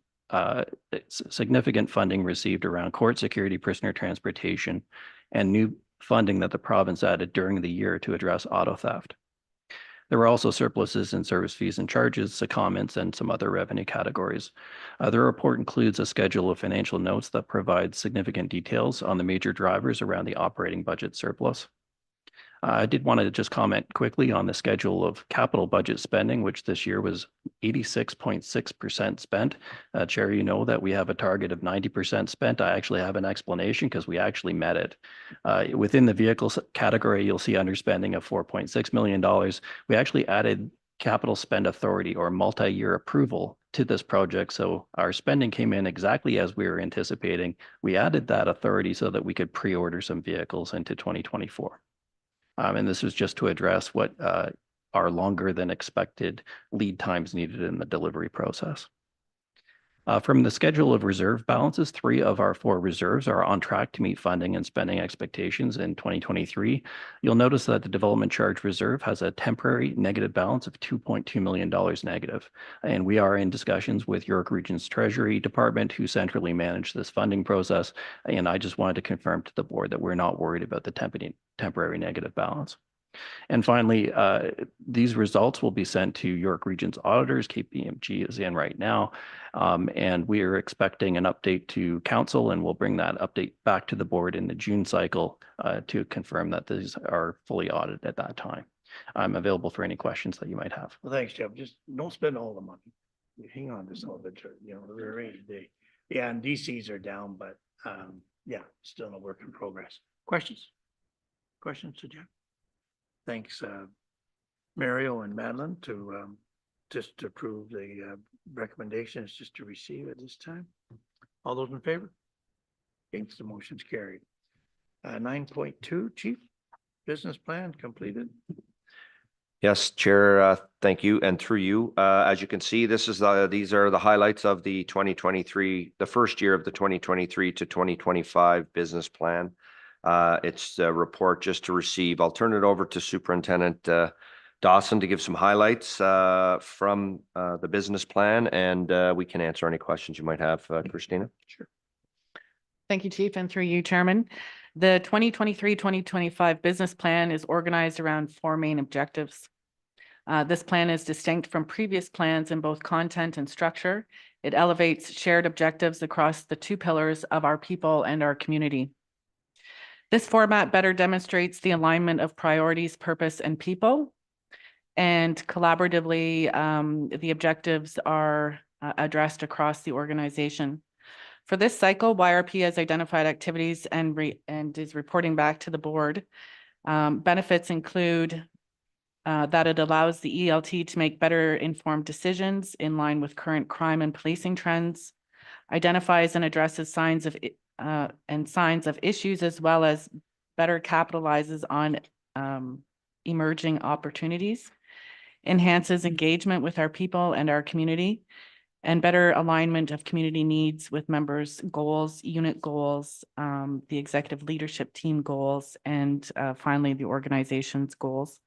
significant funding received around court security, prisoner transportation, and new funding that the province added during the year to address auto theft. There were also surpluses in service fees and charges, secondments, and some other revenue categories. The report includes a schedule of financial notes that provides significant details on the major drivers around the operating budget surplus. I did want to just comment quickly on the schedule of capital budget spending, which this year was 86.6% spent. Chair, you know that we have a target of 90% spent. I actually have an explanation because we actually met it. Within the vehicles category, you'll see underspending of $4.6 million. We actually added capital spend authority or multi-year approval to this project. So our spending came in exactly as we were anticipating. We added that authority so that we could pre-order some vehicles into 2024. And this was just to address what are longer than expected lead times needed in the delivery process. From the schedule of reserve balances, 3 of our 4 reserves are on track to meet funding and spending expectations in 2023. You'll notice that the development charge reserve has a temporary negative balance of $2.2 million negative. And we are in discussions with York Region's Treasury Department, who centrally manage this funding process. And I just wanted to confirm to the board that we're not worried about the temporary negative balance. And finally, these results will be sent to York Region's auditors. KPMG is in right now. And we are expecting an update to council, and we'll bring that update back to the board in the June cycle to confirm that these are fully audited at that time. I'm available for any questions that you might have. Well, thanks, Jeff. Just don't spend all the money. Hang on just a little bit, you know, we're ready today. Yeah, and DCs are down, but yeah, still a work in progress. Questions? Questions to Jeff? Thanks, Mario and Madeline, to just to approve the recommendations just to receive at this time. All those in favor? Against, the motion's carried. 9.2, Chief, business plan completed. Yes, Chair, thank you. And through you, as you can see, these are the highlights of the 2023, the first year of the 2023 to 2025 business plan. It's a report just to receive. I'll turn it over to Superintendent Dawson to give some highlights from the business plan, and we can answer any questions you might have, Christina. Sure. Thank you, Chief, and through you, Chairman. The 2023-2025 business plan is organized around 4 main objectives. This plan is distinct from previous plans in both content and structure. It elevates shared objectives across the 2 pillars of our people and our community. This format better demonstrates the alignment of priorities, purpose, and people. And collaboratively, the objectives are addressed across the organization. For this cycle, YRP has identified activities and is reporting back to the board. Benefits include that it allows the ELT to make better informed decisions in line with current crime and policing trends, identifies and addresses signs of issues, as well as better capitalizes on emerging opportunities, enhances engagement with our people and our community, and better alignment of community needs with members' goals, unit goals, the executive leadership team goals, and finally, the organization's goals.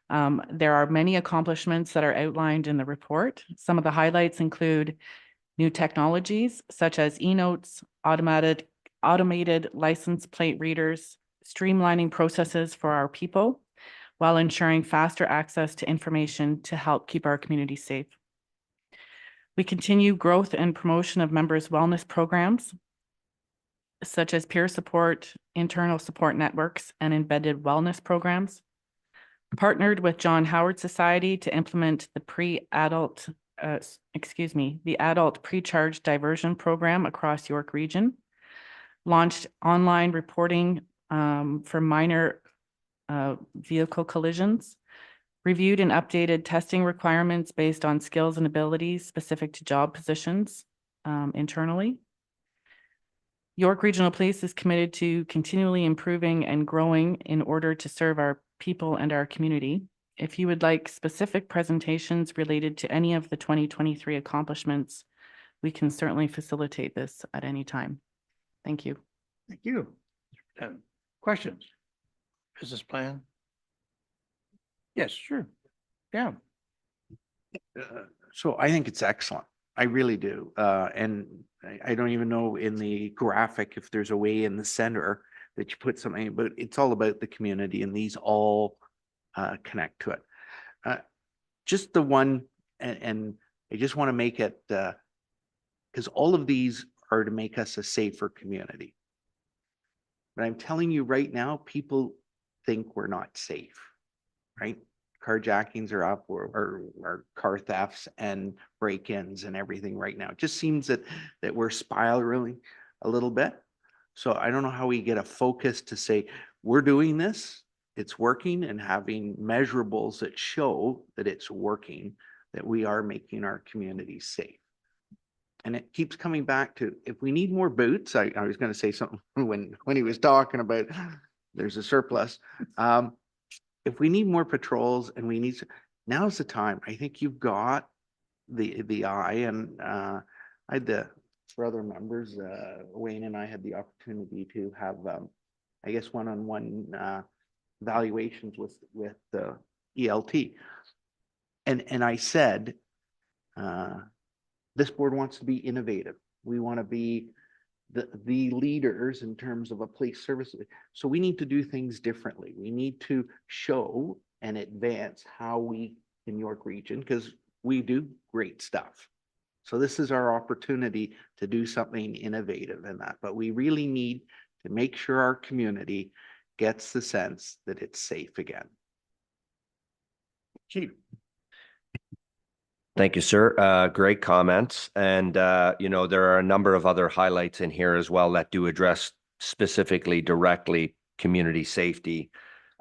There are many accomplishments that are outlined in the report. Some of the highlights include new technologies such as e-notes, automated license plate readers, streamlining processes for our people, while ensuring faster access to information to help keep our community safe. We continue growth and promotion of members' wellness programs, such as peer support, internal support networks, and embedded wellness programs. Partnered with John Howard Society to implement the adult pre-charge diversion program across York Region. Launched online reporting for minor vehicle collisions. Reviewed and updated testing requirements based on skills and abilities specific to job positions internally. York Regional Police is committed to continually improving and growing in order to serve our people and our community. If you would like specific presentations related to any of the 2023 accomplishments, we can certainly facilitate this at any time. Thank you. Thank you. Questions? Business plan? Yes, sure. Yeah. So I think it's excellent. I really do. And I don't even know in the graphic if there's a way in the center that you put something, but it's all about the community, and these all connect to it. Just the one, and I just want to make it, because all of these are to make us a safer community. But I'm telling you right now, people think we're not safe, right? Carjackings are up, or car thefts and break-ins and everything right now. It just seems that we're spiraling a little bit. So I don't know how we get a focus to say, we're doing this, it's working, and having measurables that show that it's working, that we are making our communities safe. And it keeps coming back to, if we need more boots, I was going to say something when he was talking about there's a surplus. If we need more patrols and we need, now's the time. I think you've got the eye, and I had the, for other members, Wayne and I had the opportunity to have, I guess, one-on-one evaluations with the ELT. And I said, this board wants to be innovative. We want to be the leaders in terms of a police service. So we need to do things differently. We need to show and advance how we in York Region, because we do great stuff. So this is our opportunity to do something innovative in that. But we really need to make sure our community gets the sense that it's safe again. Chief. Thank you, sir. Great comments. And, you know, there are a number of other highlights in here as well that do address specifically, directly community safety.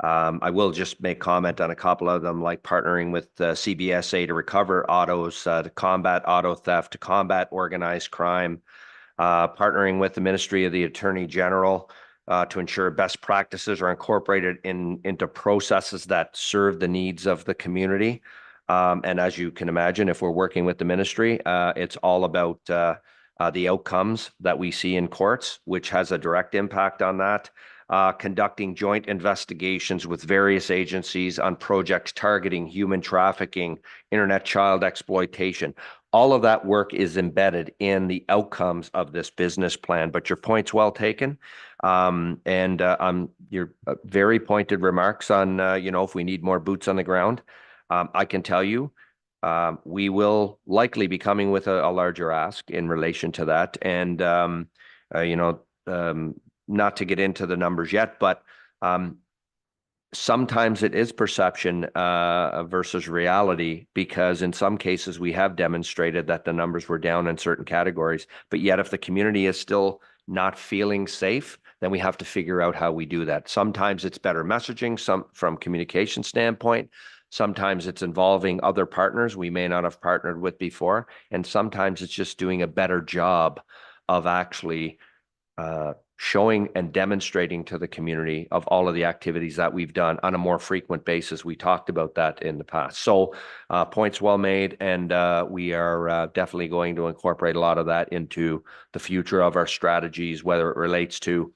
I will just make comment on a couple of them, like partnering with CBSA to recover autos, to combat auto theft, to combat organized crime, partnering with the Ministry of the Attorney General to ensure best practices are incorporated into processes that serve the needs of the community. And as you can imagine, if we're working with the ministry, it's all about the outcomes that we see in courts, which has a direct impact on that. Conducting joint investigations with various agencies on projects targeting human trafficking, internet child exploitation. All of that work is embedded in the outcomes of this business plan, but your point's well taken. Your very pointed remarks on, you know, if we need more boots on the ground. I can tell you, we will likely be coming with a larger ask in relation to that. And, you know, not to get into the numbers yet, but sometimes it is perception versus reality, because in some cases we have demonstrated that the numbers were down in certain categories. But yet if the community is still not feeling safe, then we have to figure out how we do that. Sometimes it's better messaging, some from communication standpoint. Sometimes it's involving other partners we may not have partnered with before. And sometimes it's just doing a better job of actually showing and demonstrating to the community of all of the activities that we've done on a more frequent basis. We talked about that in the past. So points well made. And we are definitely going to incorporate a lot of that into the future of our strategies, whether it relates to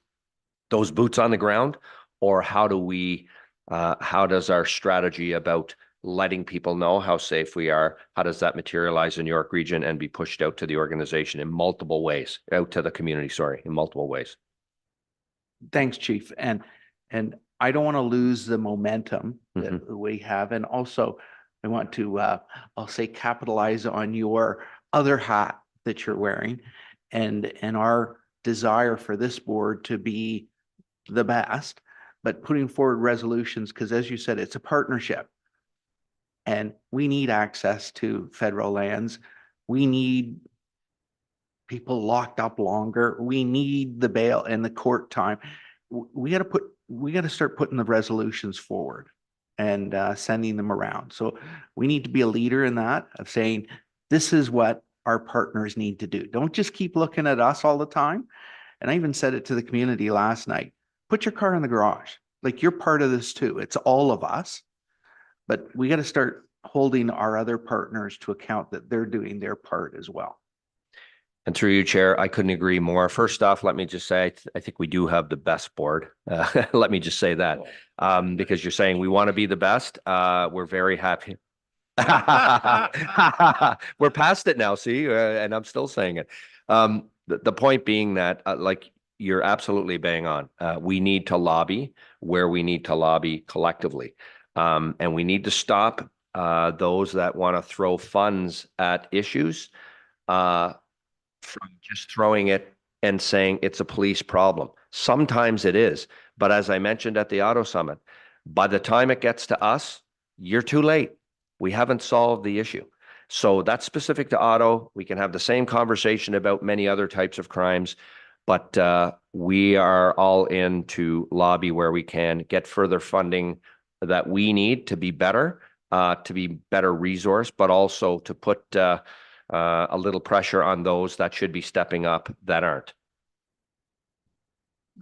those boots on the ground, or how does our strategy about letting people know how safe we are, how does that materialize in York Region and be pushed out to the organization in multiple ways, out to the community, sorry, in multiple ways. Thanks, Chief. And I don't want to lose the momentum that we have. And also I want to, I'll say, capitalize on your other hat that you're wearing, and our desire for this board to be the best, but putting forward resolutions, because as you said, it's a partnership. And we need access to federal lands. We need people locked up longer. We need the bail and the court time. We got to start putting the resolutions forward and sending them around. So we need to be a leader in that, of saying, this is what our partners need to do. Don't just keep looking at us all the time. And I even said it to the community last night. Put your car in the garage. Like, you're part of this too. It's all of us. But we got to start holding our other partners to account that they're doing their part as well. And through you, Chair, I couldn't agree more. First off, let me just say, I think we do have the best board. Let me just say that, because you're saying we want to be the best. We're very happy. We're past it now, see, and I'm still saying it. The point being that, like, you're absolutely bang on. We need to lobby where we need to lobby collectively. And we need to stop those that want to throw funds at issues from just throwing it and saying it's a police problem. Sometimes it is, but as I mentioned at the Auto Summit, by the time it gets to us, you're too late. We haven't solved the issue. So that's specific to auto. We can have the same conversation about many other types of crimes, but we are all in to lobby where we can get further funding that we need to be better resourced, but also to put a little pressure on those that should be stepping up that aren't.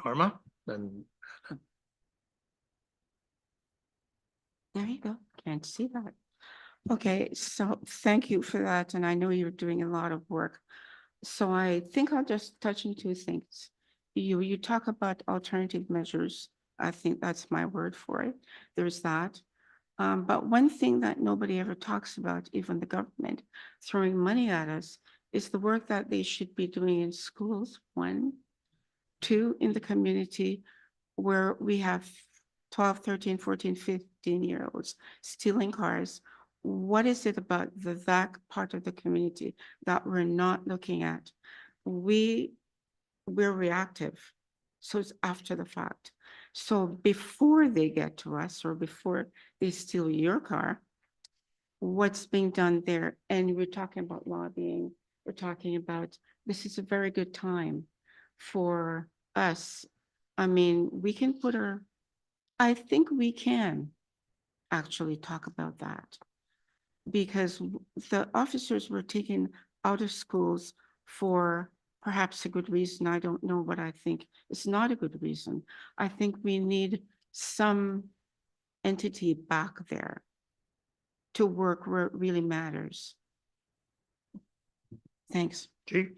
Norma, then There you go. Can't see that. Okay, so thank you for that. And I know you're doing a lot of work. So I think I'll just touch on two things. You talk about alternative measures. I think that's my word for it. There's that. But one thing that nobody ever talks about, even the government throwing money at us, is the work that they should be doing in schools, 1. 2, in the community where we have 12, 13, 14, 15-year-olds stealing cars. What is it about that part of the community that we're not looking at? We're reactive, so it's after the fact. So before they get to us or before they steal your car, what's being done there? And we're talking about lobbying. We're talking about, this is a very good time for us. I mean, we can put I think we can actually talk about that, because the officers were taken out of schools for perhaps a good reason. I don't know what I think. It's not a good reason. I think we need some entity back there to work where it really matters. Thanks. Chief?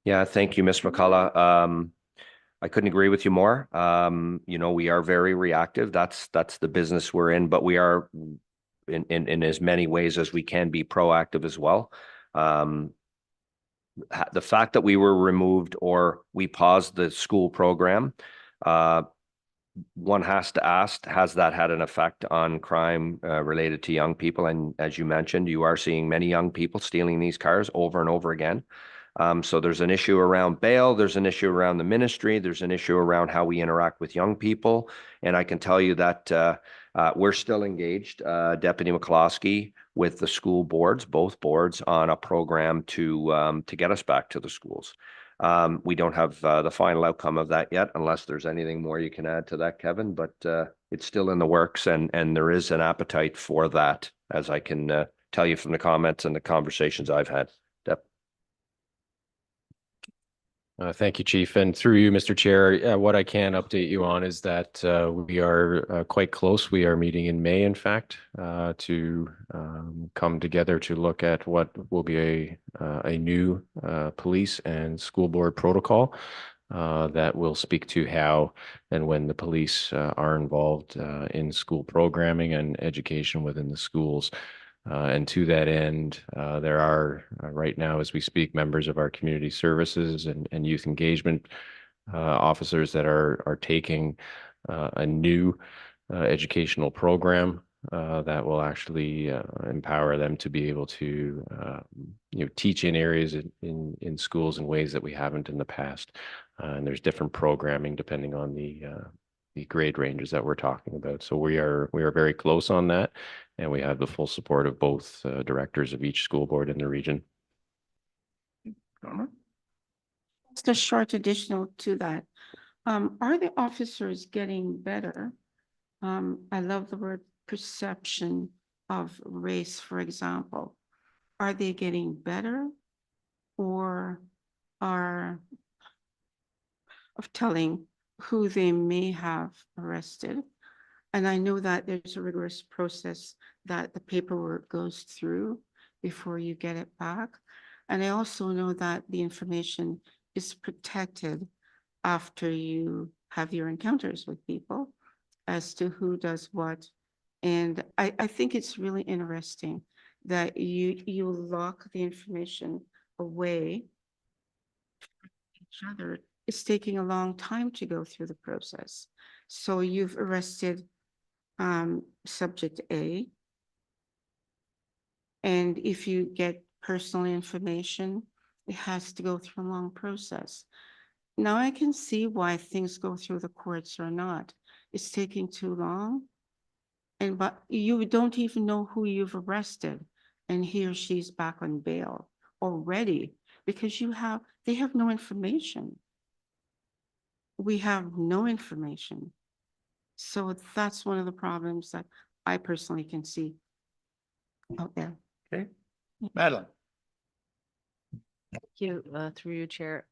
Yeah, thank you, Ms. McCullough. I couldn't agree with you more. We are very reactive. That's the business we're in, but we are in as many ways as we can be proactive as well. The fact that we were removed or we paused the school program, one has to ask, has that had an effect on crime related to young people? And as you mentioned, you are seeing many young people stealing these cars over and over again. So there's an issue around bail, there's an issue around the ministry, there's an issue around how we interact with young people. And I can tell you that we're still engaged, Deputy McCloskey, with the school boards, both boards, on a program to get us back to the schools. We don't have the final outcome of that yet, unless there's anything more you can add to that, Kevin, but it's still in the works, and there is an appetite for that, as I can tell you from the comments and the conversations I've had. Thank you, Chief. And through you, Mr. Chair, what I can update you on is that we are quite close. We are meeting in May, in fact, to come together to look at what will be a new police and school board protocol that will speak to how and when the police are involved in school programming and education within the schools. And to that end, there are right now, as we speak, members of our community services and youth engagement officers that are taking a new educational program that will actually empower them to be able to teach in areas in schools in ways that we haven't in the past. And there's different programming depending on the grade ranges that we're talking about. So we are very close on that, and we have the full support of both directors of each school board in the region. Just a short additional to that. Are the officers getting better? I love the word perception of race, for example. Are they getting better, or are of telling who they may have arrested? And I know that there's a rigorous process that the paperwork goes through before you get it back. And I also know that the information is protected after you have your encounters with people as to who does what. And I think it's really interesting that you lock the information away from each other. It's taking a long time to go through the process. So you've arrested subject A, And if you get personal information, it has to go through a long process. Now I can see why things go through the courts or not. It's taking too long. But you don't even know who you've arrested, and he or she's back on bail already because they have no information. We have no information. So that's one of the problems that I personally can see out there. Okay, Madeline. Thank you, through you, Chair.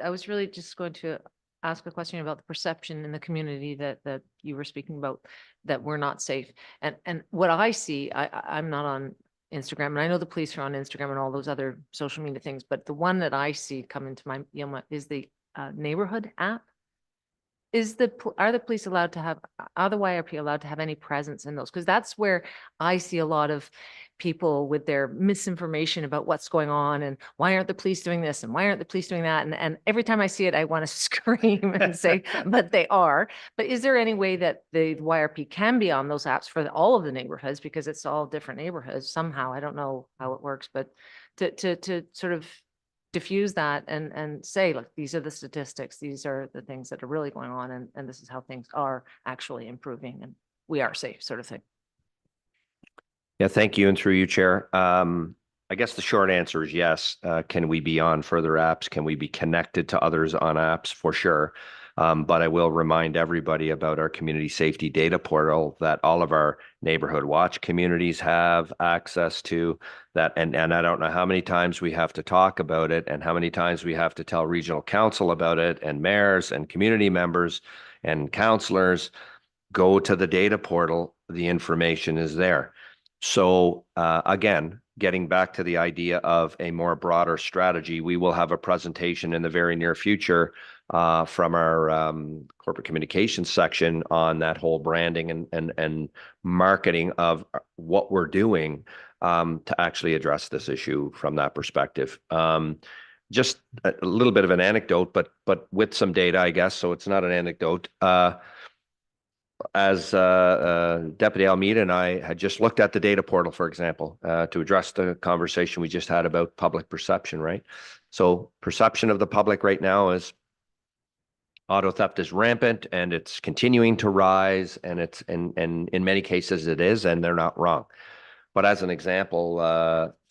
I was really just going to ask a question about the perception in the community that you were speaking about, that we're not safe. And what I see, I'm not on Instagram, and I know the police are on Instagram and all those other social media things, but the one that I see come into my, is the neighborhood app. Are the police allowed to have, are the YRP allowed to have any presence in those? Because that's where I see a lot of people with their misinformation about what's going on and why aren't the police doing this and why aren't the police doing that? And every time I see it, I want to scream and say, but they are. But is there any way that the YRP can be on those apps for all of the neighborhoods? Because it's all different neighborhoods somehow. I don't know how it works, but to sort of diffuse that and say, look, these are the statistics, these are the things that are really going on, and this is how things are actually improving and we are safe, sort of thing. Yeah, thank you. And through you, Chair. I guess the short answer is yes. Can we be on further apps? Can we be connected to others on apps? For sure. But I will remind everybody about our community safety data portal that all of our neighborhood watch communities have access to that. And I don't know how many times we have to talk about it and how many times we have to tell regional council about it, and mayors and community members and councillors. Go to the data portal. The information is there. So again, getting back to the idea of a more broader strategy, we will have a presentation in the very near future from our corporate communications section on that whole branding and marketing of what we're doing to actually address this issue from that perspective. Just a little bit of an anecdote, but with some data, I guess, so it's not an anecdote. As Deputy Almeida and I had just looked at the data portal, for example, to address the conversation we just had about public perception, right? So perception of the public right now is auto theft is rampant and it's continuing to rise, and it's and in many cases it is, and they're not wrong. But as an example,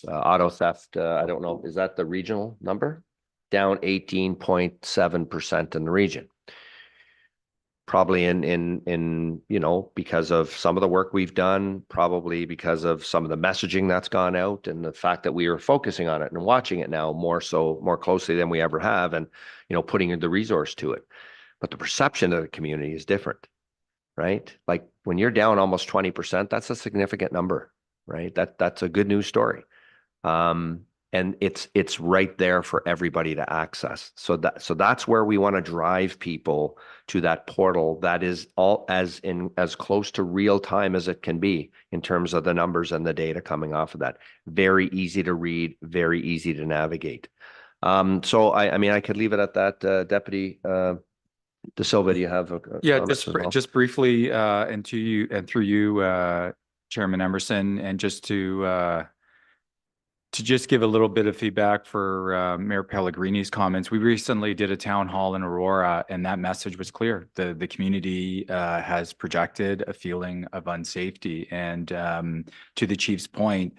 auto theft, I don't know, is that the regional number? Down 18.7% in the region. Probably in you know, because of some of the work we've done, probably because of some of the messaging that's gone out, and the fact that we are focusing on it and watching it now more closely than we ever have, and you know, putting the resource to it. But the perception of the community is different, right? Like when you're down almost 20%, that's a significant number, right? That's a good news story. And it's right there for everybody to access. So that's where we want to drive people to that portal that is all as close to real time as it can be in terms of the numbers and the data coming off of that. Very easy to read, very easy to navigate. So I mean, I could leave it at that. Deputy De Silva, do you have a yeah, just briefly, and to you and through you, Chairman Emerson, and just to just give a little bit of feedback for Mayor Pellegrini's comments. We recently did a town hall in Aurora, and that message was clear. The community has projected a feeling of unsafety. And to the chief's point,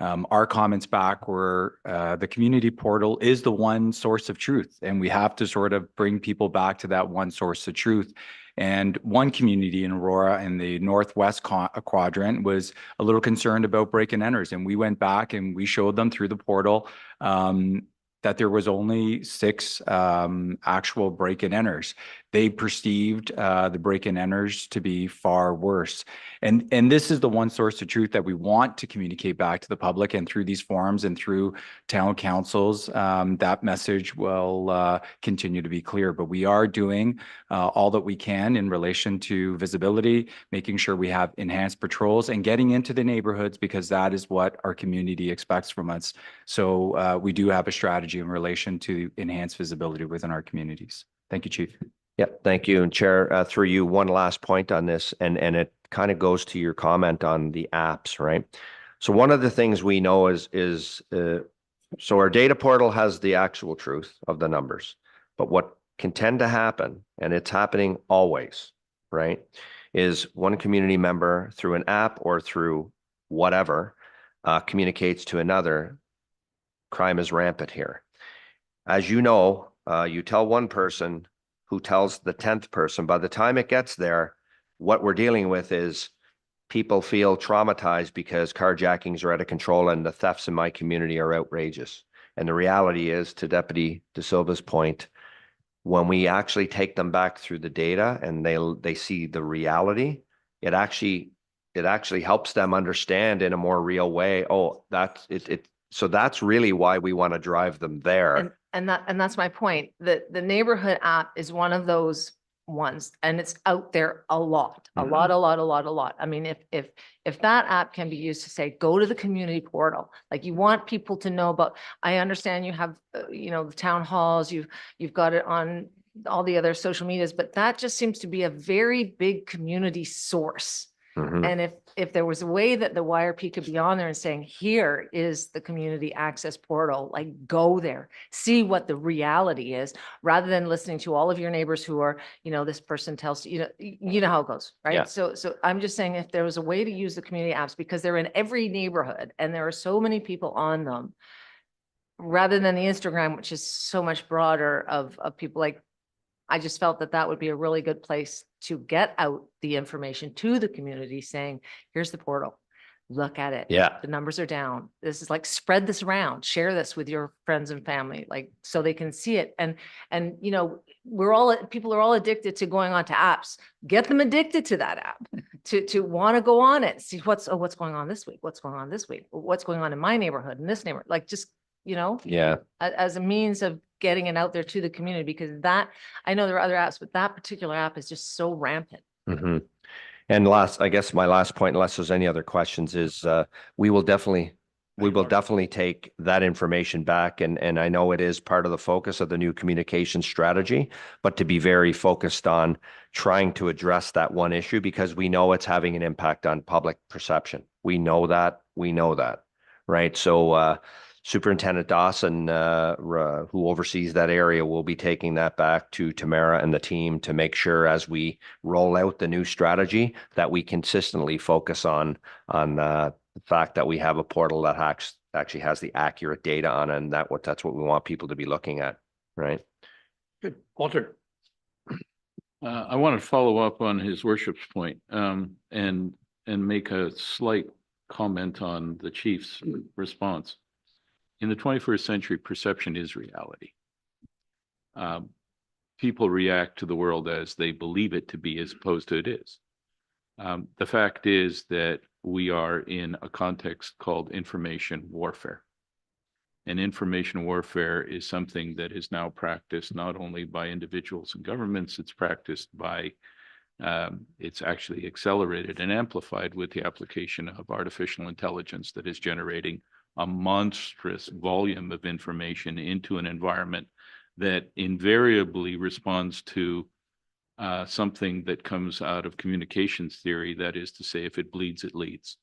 our comments back were the community portal is the one source of truth, and we have to sort of bring people back to that one source of truth. And one community in Aurora in the northwest quadrant was a little concerned about break and enters. And we went back and we showed them through the portal that there was only 6 actual break and enters. They perceived the break and enters to be far worse. And this is the one source of truth that we want to communicate back to the public, and through these forums and through town councils, that message will continue to be clear. But we are doing all that we can in relation to visibility, making sure we have enhanced patrols and getting into the neighborhoods, because that is what our community expects from us. So we do have a strategy in relation to enhanced visibility within our communities. Thank you, Chief. Yeah, thank you. And Chair, through you, one last point on this, and it kind of goes to your comment on the apps, right? So one of the things we know so our data portal has the actual truth of the numbers, but what can tend to happen, and it's happening always, right, is one community member through an app or through whatever communicates to another. Crime is rampant here. As you know, you tell one person who tells the 10th person. By the time it gets there, what we're dealing with is people feel traumatized because carjackings are out of control and the thefts in my community are outrageous. And the reality is, to Deputy De Silva's point, when we actually take them back through the data and they see the reality, it actually helps them understand in a more real way. Oh, that's it. So that's really why we want to drive them there. And that's my point. The neighborhood app is one of those ones, and it's out there a lot. I mean, if that app can be used to say, go to the community portal, like you want people to know about, I understand you have, the town halls, you've got it on all the other social medias, but that just seems to be a very big community source. And if there was a way that the YRP could be on there and saying, here is the community access portal, like go there, see what the reality is, rather than listening to all of your neighbors who are, this person tells you, you know how it goes, right? Yeah. So I'm just saying, if there was a way to use the community apps, because they're in every neighborhood and there are so many people on them, rather than the Instagram, which is so much broader of people, like, I just felt that would be a really good place to get out the information to the community saying, here's the portal, look at it. Yeah. The numbers are down. This is like, spread this around, share this with your friends and family, like, so they can see it. And people are all addicted to going on to apps. Get them addicted to that app to want to go on it. See what's going on this week? What's going on this week? What's going on in my neighborhood, in this neighborhood? Like, just, Yeah. as a means of getting it out there to the community, because I know there are other apps, but that particular app is just so rampant. And I guess my last point, unless there's any other questions, is we will definitely take that information back. And I know it is part of the focus of the new communication strategy, but to be very focused on trying to address that one issue, because we know it's having an impact on public perception. We know that, right? So Superintendent Dawson, who oversees that area, will be taking that back to Tamara and the team to make sure, as we roll out the new strategy, that we consistently focus on the fact that we have a portal that actually has the accurate data on it, and that's what we want people to be looking at, right? Good. Walter. I want to follow up on his worship's point, and make a slight comment on the chief's response. In the 21st century, perception is reality. People react to the world as they believe it to be, as opposed to it is. The fact is that we are in a context called information warfare. And information warfare is something that is now practiced not only by individuals and governments, it's practiced by, it's actually accelerated and amplified with the application of artificial intelligence that is generating a monstrous volume of information into an environment that invariably responds to something that comes out of communications theory. That is to say, if it bleeds, it leads.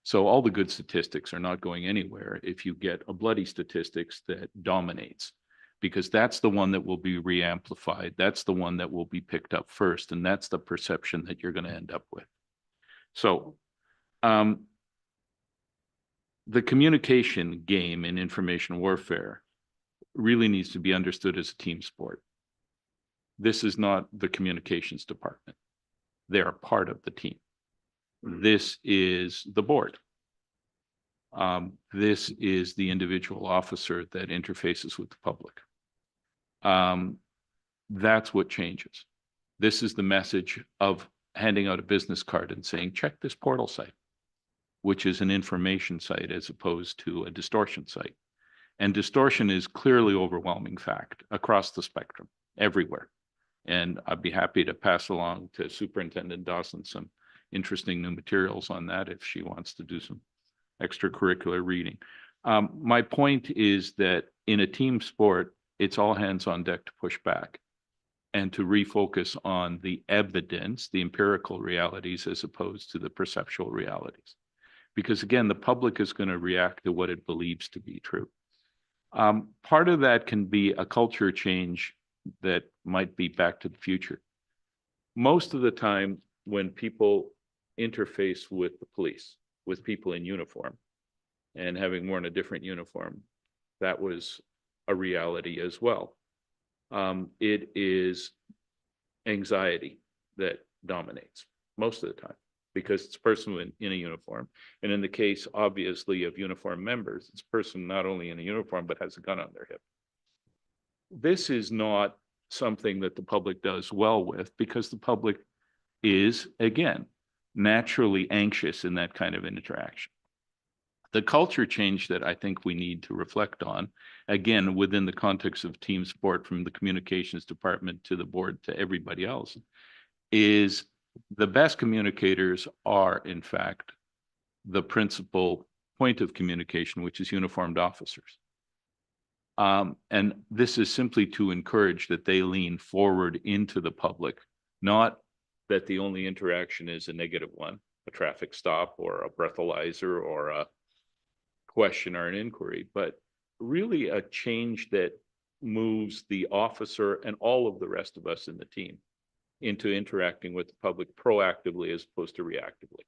So all the good statistics are not going anywhere if you get a bloody statistics that dominates, because that's the one that will be re-amplified. That's the one that will be picked up first. And that's the perception that you're going to end up with. So, the communication game in information warfare really needs to be understood as a team sport. This is not the communications department. They are part of the team. This is the board. This is the individual officer that interfaces with the public. That's what changes. This is the message of handing out a business card and saying, check this portal site, which is an information site as opposed to a distortion site. And distortion is clearly overwhelming fact across the spectrum, everywhere. And I'd be happy to pass along to Superintendent Dawson some interesting new materials on that if she wants to do some extracurricular reading. My point is that in a team sport, it's all hands on deck to push back and to refocus on the evidence, the empirical realities, as opposed to the perceptual realities. Because again, the public is going to react to what it believes to be true. Part of that can be a culture change that might be back to the future. Most of the time when people interface with the police, with people in uniform and having worn a different uniform, that was a reality as well. It is anxiety that dominates most of the time because it's a person in a uniform. And in the case, obviously, of uniform members, it's a person not only in a uniform, but has a gun on their hip. This is not something that the public does well with because the public is, again, naturally anxious in that kind of interaction. The culture change that I think we need to reflect on, again, within the context of team sport, from the communications department to the board to everybody else, is the best communicators are, in fact, the principal point of communication, which is uniformed officers. And this is simply to encourage that they lean forward into the public, not that the only interaction is a negative one, a traffic stop or a breathalyzer or a question or an inquiry, but really a change that moves the officer and all of the rest of us in the team into interacting with the public proactively as opposed to reactively.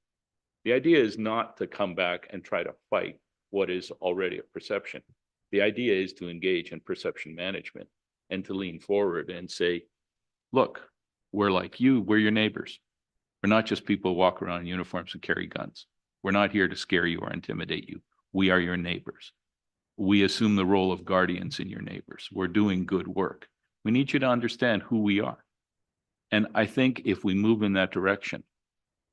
The idea is not to come back and try to fight what is already a perception. The idea is to engage in perception management and to lean forward and say, look, we're like you, we're your neighbors. We're not just people who walk around in uniforms and carry guns. We're not here to scare you or intimidate you. We are your neighbors. We assume the role of guardians in your neighbors. We're doing good work. We need you to understand who we are. And I think if we move in that direction,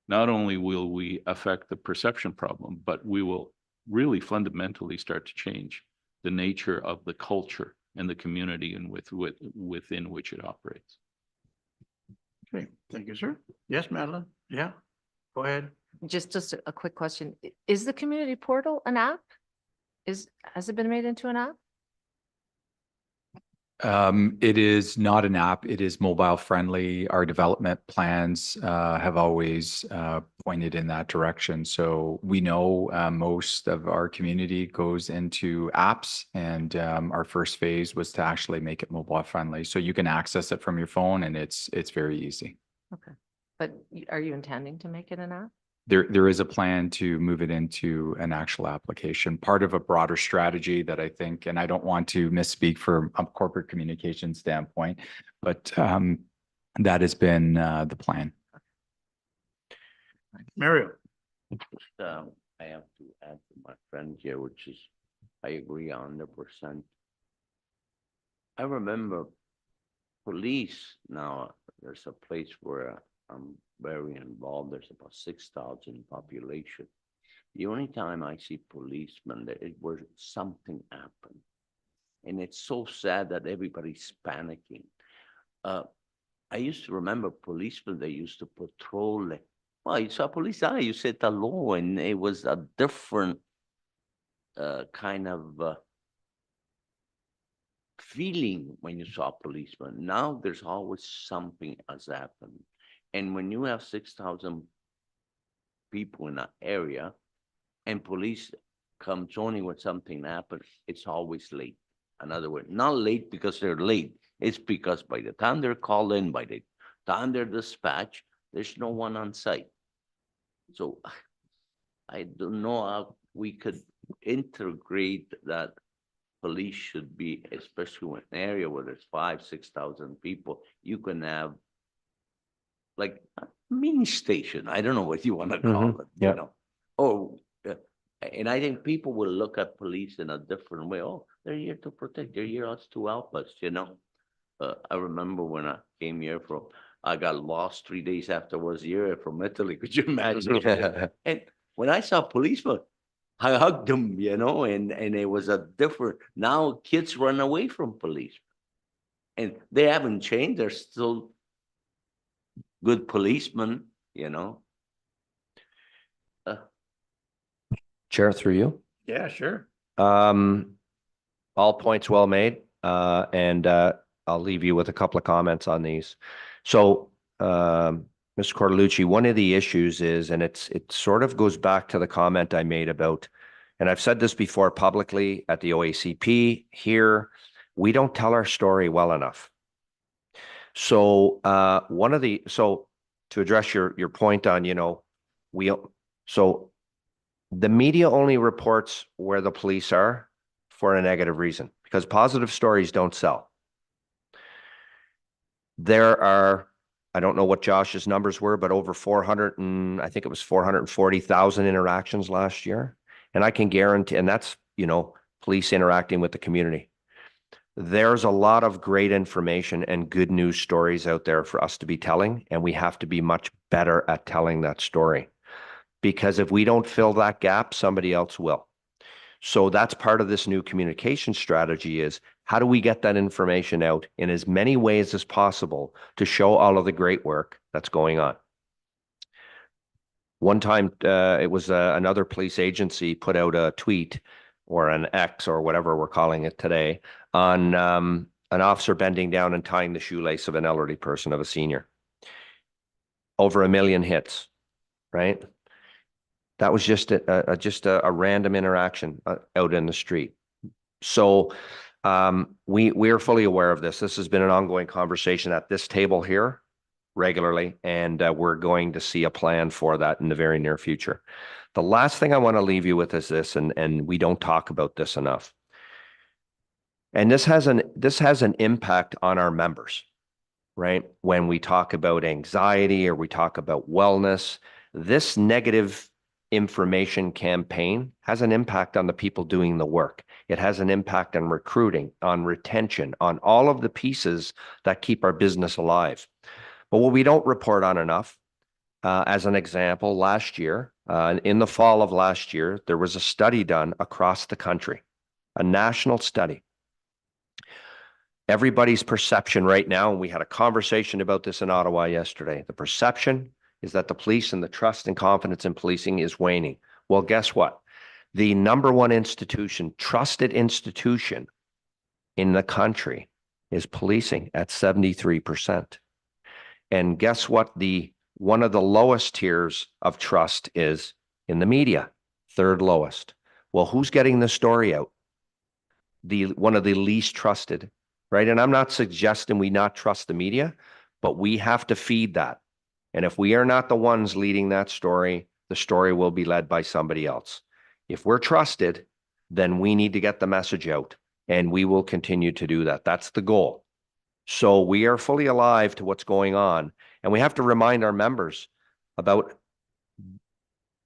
not only will we affect the perception problem, but we will really fundamentally start to change the nature of the culture and the community and within which it operates. Okay, thank you, sir. Yes, Madeline? Yeah, go ahead. Just a quick question. Is the community portal an app? Has it been made into an app? It is not an app. It is mobile friendly. Our development plans have always pointed in that direction. So we know most of our community goes into apps, and our first phase was to actually make it mobile friendly. So you can access it from your phone, and it's very easy. Okay, but are you intending to make it an app? There is a plan to move it into an actual application, part of a broader strategy that I think, and I don't want to misspeak from a corporate communication standpoint, but that has been the plan. Mario. I have to add to my friend here, which is, I agree 100%. I remember police now, there's a place where I'm very involved. There's about 6,000 population. The only time I see policemen, it where something happened. And it's so sad that everybody's panicking. I used to remember policemen, they used to patrol. Well, you saw police, you said hello, and it was a different kind of feeling when you saw a policeman. Now there's always something has happened. And when you have 6,000 people in that area and police comes only when something happens, it's always late. In other words, not late because they're late. It's because by the time they're called in, by the time they're dispatched, there's no one on site. So I don't know how we could integrate that police should be, especially in an area where there's 5,000 to 6,000 people, you can have like a mini station. I don't know what you want to call it, Yeah. you know. Oh, and I think people will look at police in a different way. Oh, they're here to protect, they're here to help us, you know. I remember when I came here I got lost 3 days after I was here from Italy. Could you imagine? And when I saw policemen, I hugged them, you know, and it was a different, now kids run away from police. And they haven't changed, they're still good policemen, you know. Chair, through you. Yeah, sure. All points well made, and I'll leave you with a couple of comments on these. So Mr. Cortolucci, one of the issues is, and it sort of goes back to the comment I made about, and I've said this before publicly at the OACP here, we don't tell our story well enough. So so to address your point on, so the media only reports where the police are for a negative reason, because positive stories don't sell. There are, I don't know what Josh's numbers were, but over 440,000 interactions last year. And I can guarantee, and that's, police interacting with the community. There's a lot of great information and good news stories out there for us to be telling, and we have to be much better at telling that story. Because if we don't fill that gap, somebody else will. So that's part of this new communication strategy is how do we get that information out in as many ways as possible to show all of the great work that's going on. One time, it was another police agency put out a tweet or an X or whatever we're calling it today on an officer bending down and tying the shoelace of an elderly person, of a senior. Over 1 million hits, right? That was just a random interaction out in the street. So we are fully aware of this. This has been an ongoing conversation at this table here regularly, and we're going to see a plan for that in the very near future. The last thing I want to leave you with is this, and we don't talk about this enough. And this has an impact on our members, right? When we talk about anxiety or we talk about wellness, this negative information campaign has an impact on the people doing the work. It has an impact on recruiting, on retention, on all of the pieces that keep our business alive. But what we don't report on enough, as an example, last year, in the fall of last year, there was a study done across the country, a national study. Everybody's perception right now, and we had a conversation about this in Ottawa yesterday, the perception is that the police and the trust and confidence in policing is waning. Well, guess what? The number one trusted institution in the country is policing at 73%. And guess what? One of the lowest tiers of trust is in the media, third lowest. Well, who's getting the story out? One of the least trusted, right? And I'm not suggesting we not trust the media, but we have to feed that. And if we are not the ones leading that story, the story will be led by somebody else. If we're trusted, then we need to get the message out, and we will continue to do that. That's the goal. So we are fully alive to what's going on, and we have to remind our members about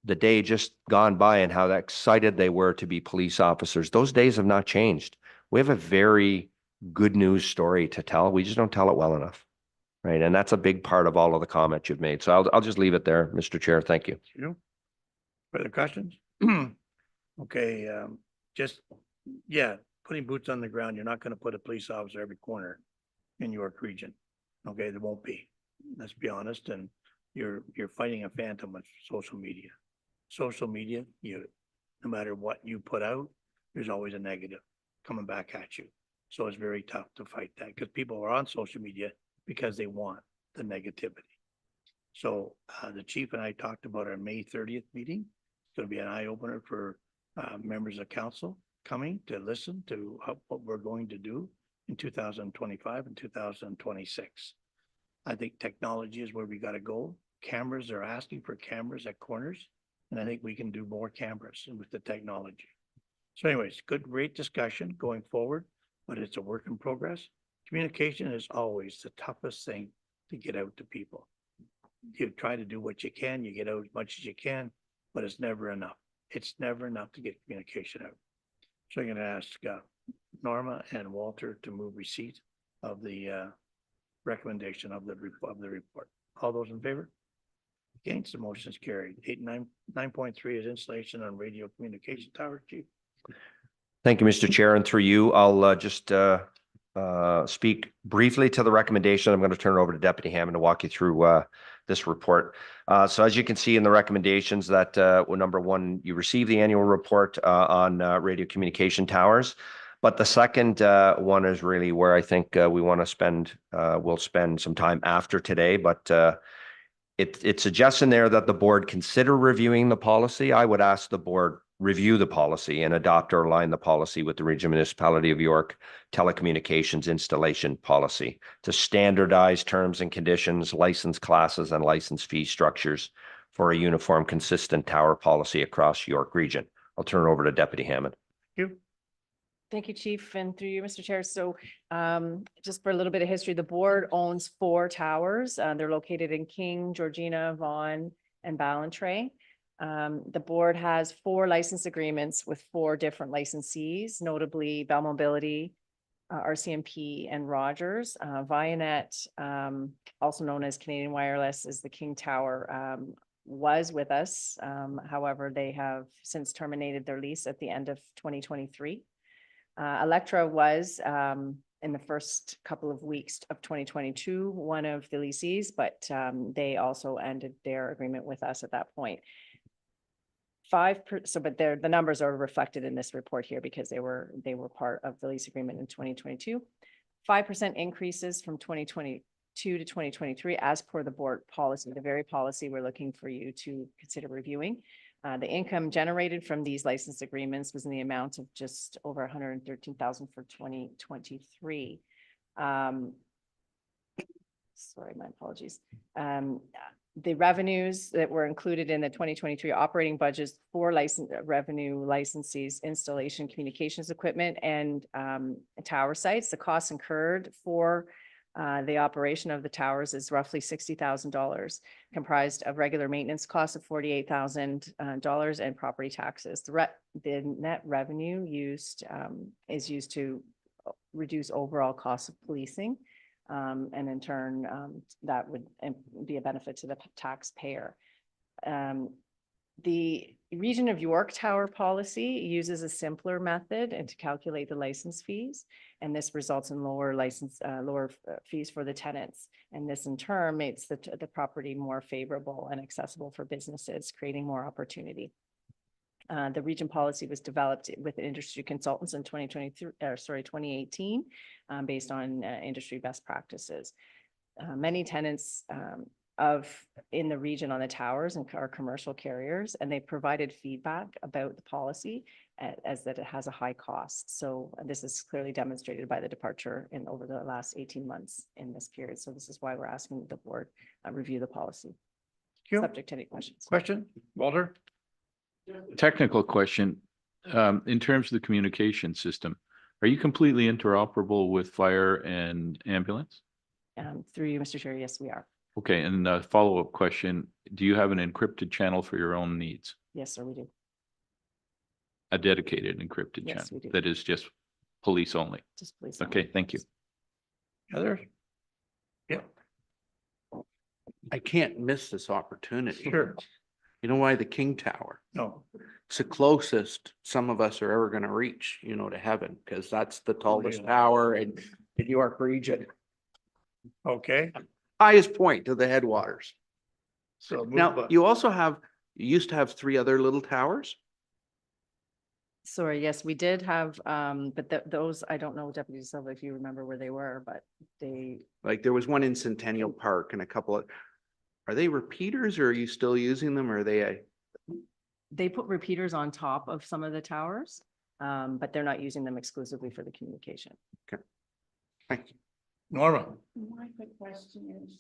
the day just gone by and how excited they were to be police officers. Those days have not changed. We have a very good news story to tell. We just don't tell it well enough. Right. And that's a big part of all of the comments you've made. So I'll just leave it there, Mr. Chair. Thank you. Further questions? Okay, putting boots on the ground, you're not going to put a police officer every corner in York Region. Okay, there won't be. Let's be honest. And you're fighting a phantom with social media. Social media, no matter what you put out, there's always a negative coming back at you. So it's very tough to fight that because people are on social media because they want the negativity. So the chief and I talked about our May 30th meeting. It's going to be an eye opener for members of council coming to listen to what we're going to do in 2025 and 2026. I think technology is where we got to go. Cameras, they're asking for cameras at corners, and I think we can do more cameras with the technology. So anyways, great discussion going forward, but it's a work in progress. Communication is always the toughest thing to get out to people. You try to do what you can, you get out as much as you can, but it's never enough. It's never enough to get communication out. So I'm going to ask Norma and Walter to move receipt of the recommendation of the report. All those in favor? Against, the motion is carried. 9.3 is installation on radio communication tower, Chief. Thank you, Mr. Chair. And through you, I'll just speak briefly to the recommendation. I'm going to turn it over to Deputy Hammond to walk you through this report. So as you can see in the recommendations that number one, you receive the annual report on radio communication towers. But the second one is really where I think we want to we'll spend some time after today. But it suggests in there that the board consider reviewing the policy. I would ask the board review the policy and adopt or align the policy with the Regional Municipality of York telecommunications installation policy to standardize terms and conditions, license classes, and license fee structures for a uniform, consistent tower policy across York Region. I'll turn it over to Deputy Hammond. You, Thank you, Chief, and through you, Mr. Chair. So just for a little bit of history, the board owns 4 towers. They're located in King, Georgina, Vaughan, and Ballantrae. The board has 4 license agreements with 4 different licensees, notably Bell Mobility, RCMP, and Rogers. Vianet, also known as Canadian Wireless, is the King Tower, was with us. However, they have since terminated their lease at the end of 2023. Electra was in the first couple of weeks of 2022, one of the lessees, but they also ended their agreement with us at that point. But the numbers are reflected in this report here because they were part of the lease agreement in 2022. 5% increases from 2022 to 2023 as per the board policy, the very policy we're looking for you to consider reviewing. The income generated from these license agreements was in the amount of just over 113,000 for 2023. Sorry, my apologies. The revenues that were included in the 2023 operating budgets for revenue licensees, installation, communications equipment, and tower sites, the costs incurred for the operation of the towers is roughly $60,000, comprised of regular maintenance costs of $48,000 and property taxes. The net revenue used is used to reduce overall costs of policing. And in turn, that would be a benefit to the taxpayer. The Region of York Tower policy uses a simpler method and to calculate the license fees, and this results in lower fees for the tenants. And this in turn makes the property more favorable and accessible for businesses, creating more opportunity. The region policy was developed with industry consultants in 2018, based on industry best practices. Many tenants in the region on the towers and are commercial carriers, and they provided feedback about the policy as that it has a high cost. So this is clearly demonstrated by the departure over the last 18 months in this period. So this is why we're asking the board review the policy. Subject to any questions. question, Walter? Technical question. In terms of the communication system, are you completely interoperable with fire and ambulance? Through you, Mr. Chair, yes, we are. Okay, and a follow-up question. Do you have an encrypted channel for your own needs? Yes, sir, we do. A dedicated encrypted Yes, channel we do. that is just police only? Just please. Okay, thank you. Others? Yep, I can't miss this opportunity. sure. You know why the King Tower? No, It's the closest some of us are ever gonna reach, to heaven, because that's the tallest yeah. tower in York Region. okay. Highest point to the headwaters. So move Now, on. you used to have 3 other little towers? Sorry, yes, we did have, but those, I don't know, Deputy Silva, if you remember where they were, but Like there was one in Centennial Park and a couple of, are they repeaters or are you still using them? Or are they they put repeaters on top of some of the towers, but they're not using them exclusively for the communication. Thank you. Norma, My quick question is,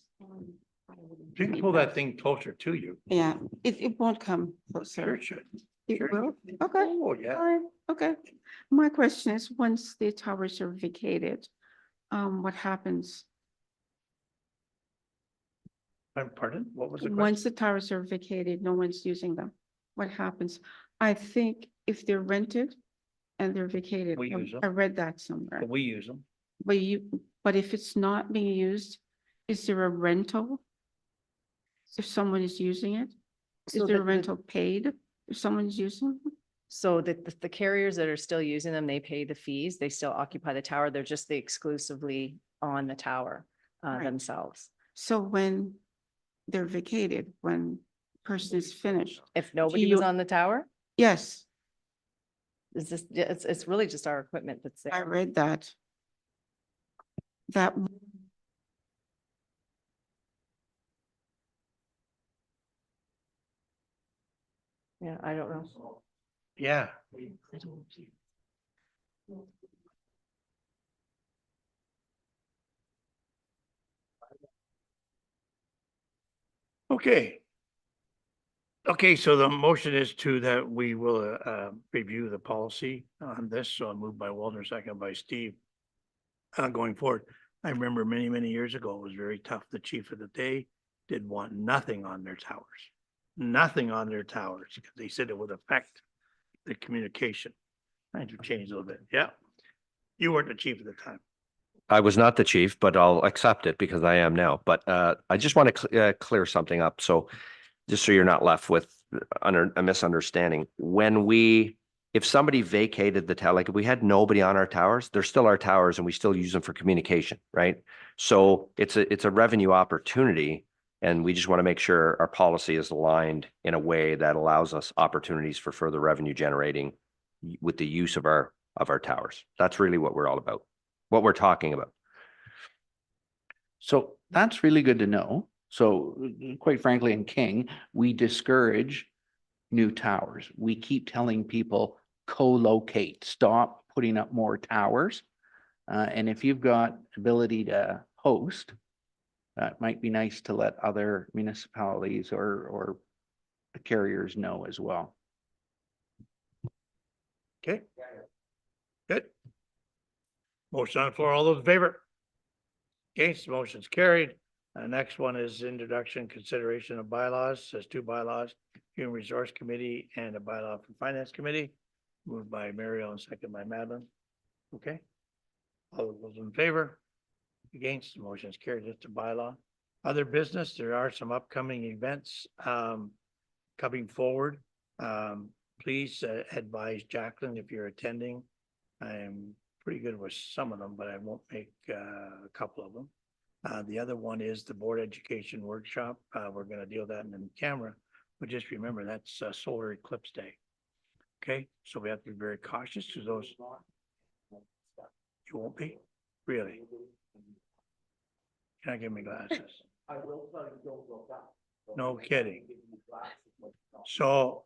you can pull that thing closer to you. yeah, it won't come closer. Sure it should. It Sure. will? Okay. Oh, yeah. Fine, okay. My question is, once the towers are vacated, what happens? Pardon? What was the question? Once the towers are vacated, no one's using them. What happens? I think if they're rented and they're vacated, We use them. I read that somewhere. We use them. But if it's not being used, is there a rental? If someone is using it? So Is there a the- rental paid if someone's using? them? So the carriers that are still using them, they pay the fees, they still occupy the tower, they're just exclusively on the tower Right. themselves. So when they're vacated, when person is finished, If nobody was you- on the tower, yes, it's really just our equipment that's I there. read that. That Yeah, I don't know. Yeah. Okay. Okay, so the motion is to that we will review the policy on this. So moved by Walter, second by Steve. Going forward, I remember many, many years ago, it was very tough. The chief of the day did want nothing on their towers. Nothing on their towers, because they said it would affect the communication. Trying to change a little bit. Yeah. You weren't the chief at the time. I was not the chief, but I'll accept it because I am now. But I just want to clear something up. So just so you're not left with a misunderstanding, if somebody vacated the tower, like if we had nobody on our towers, they're still our towers and we still use them for communication, right? So it's a revenue opportunity, and we just want to make sure our policy is aligned in a way that allows us opportunities for further revenue generating with the use of our towers. That's really what we're all about, what we're talking about. So that's really good to know. So quite frankly, in King, we discourage new towers. We keep telling people co-locate, stop putting up more towers. And if you've got ability to host, that might be nice to let other municipalities or the carriers know as well. Okay. Good. Motion on the floor. All those in favor? Okay, so motion's carried. Next one is introduction, consideration of bylaws. There's two bylaws, Human Resource Committee and a bylaw from Finance Committee. Moved by Mario and second by Madeline. Okay. All those in favor? Against, the motion is carried. Just a bylaw. Other business, there are some upcoming events coming forward. Please advise Jacqueline if you're attending. I am pretty good with some of them, but I won't make a couple of them. The other one is the board education workshop. We're going to deal with that in the camera, but just remember that's solar eclipse day. Okay, so we have to be very cautious to those. You won't be? Really? Can I give me glasses? No kidding. So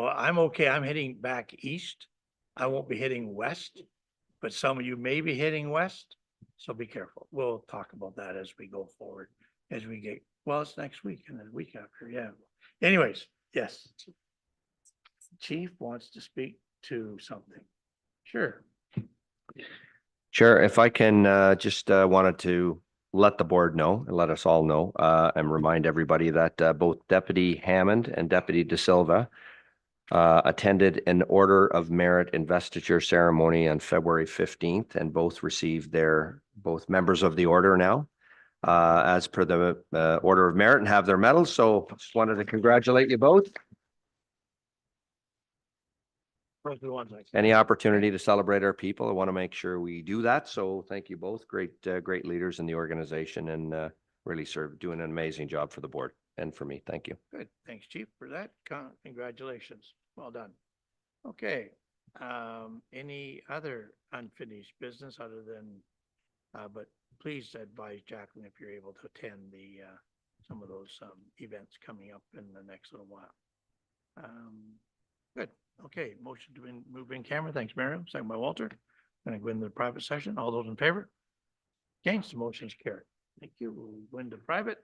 I'm okay. I'm heading back east. I won't be hitting west, but some of you may be hitting west. So be careful. We'll talk about that as we go forward, as we get, well, it's next week and the week after. Yeah. Anyways, yes. Chief wants to speak to something. Sure. Chair, if I can just wanted to let the board know and let us all know and remind everybody that both Deputy Hammond and Deputy De Silva attended an Order of Merit investiture ceremony on February 15th, and both received both members of the order now as per the Order of Merit and have their medals. So just wanted to congratulate you both. Any opportunity to celebrate our people, I want to make sure we do that. So thank you both. Great leaders in the organization, and really doing an amazing job for the board and for me. Thank you. Good. Thanks, Chief, for that. Congratulations. Well done. Okay. Any other unfinished business other than, but please advise Jacqueline if you're able to attend some of those events coming up in the next little while. Good. Okay. Motion to move in camera. Thanks, Mario. Second by Walter. Going to go into the private session. All those in favor? Against, the motion is carried. Thank you. We'll go into private.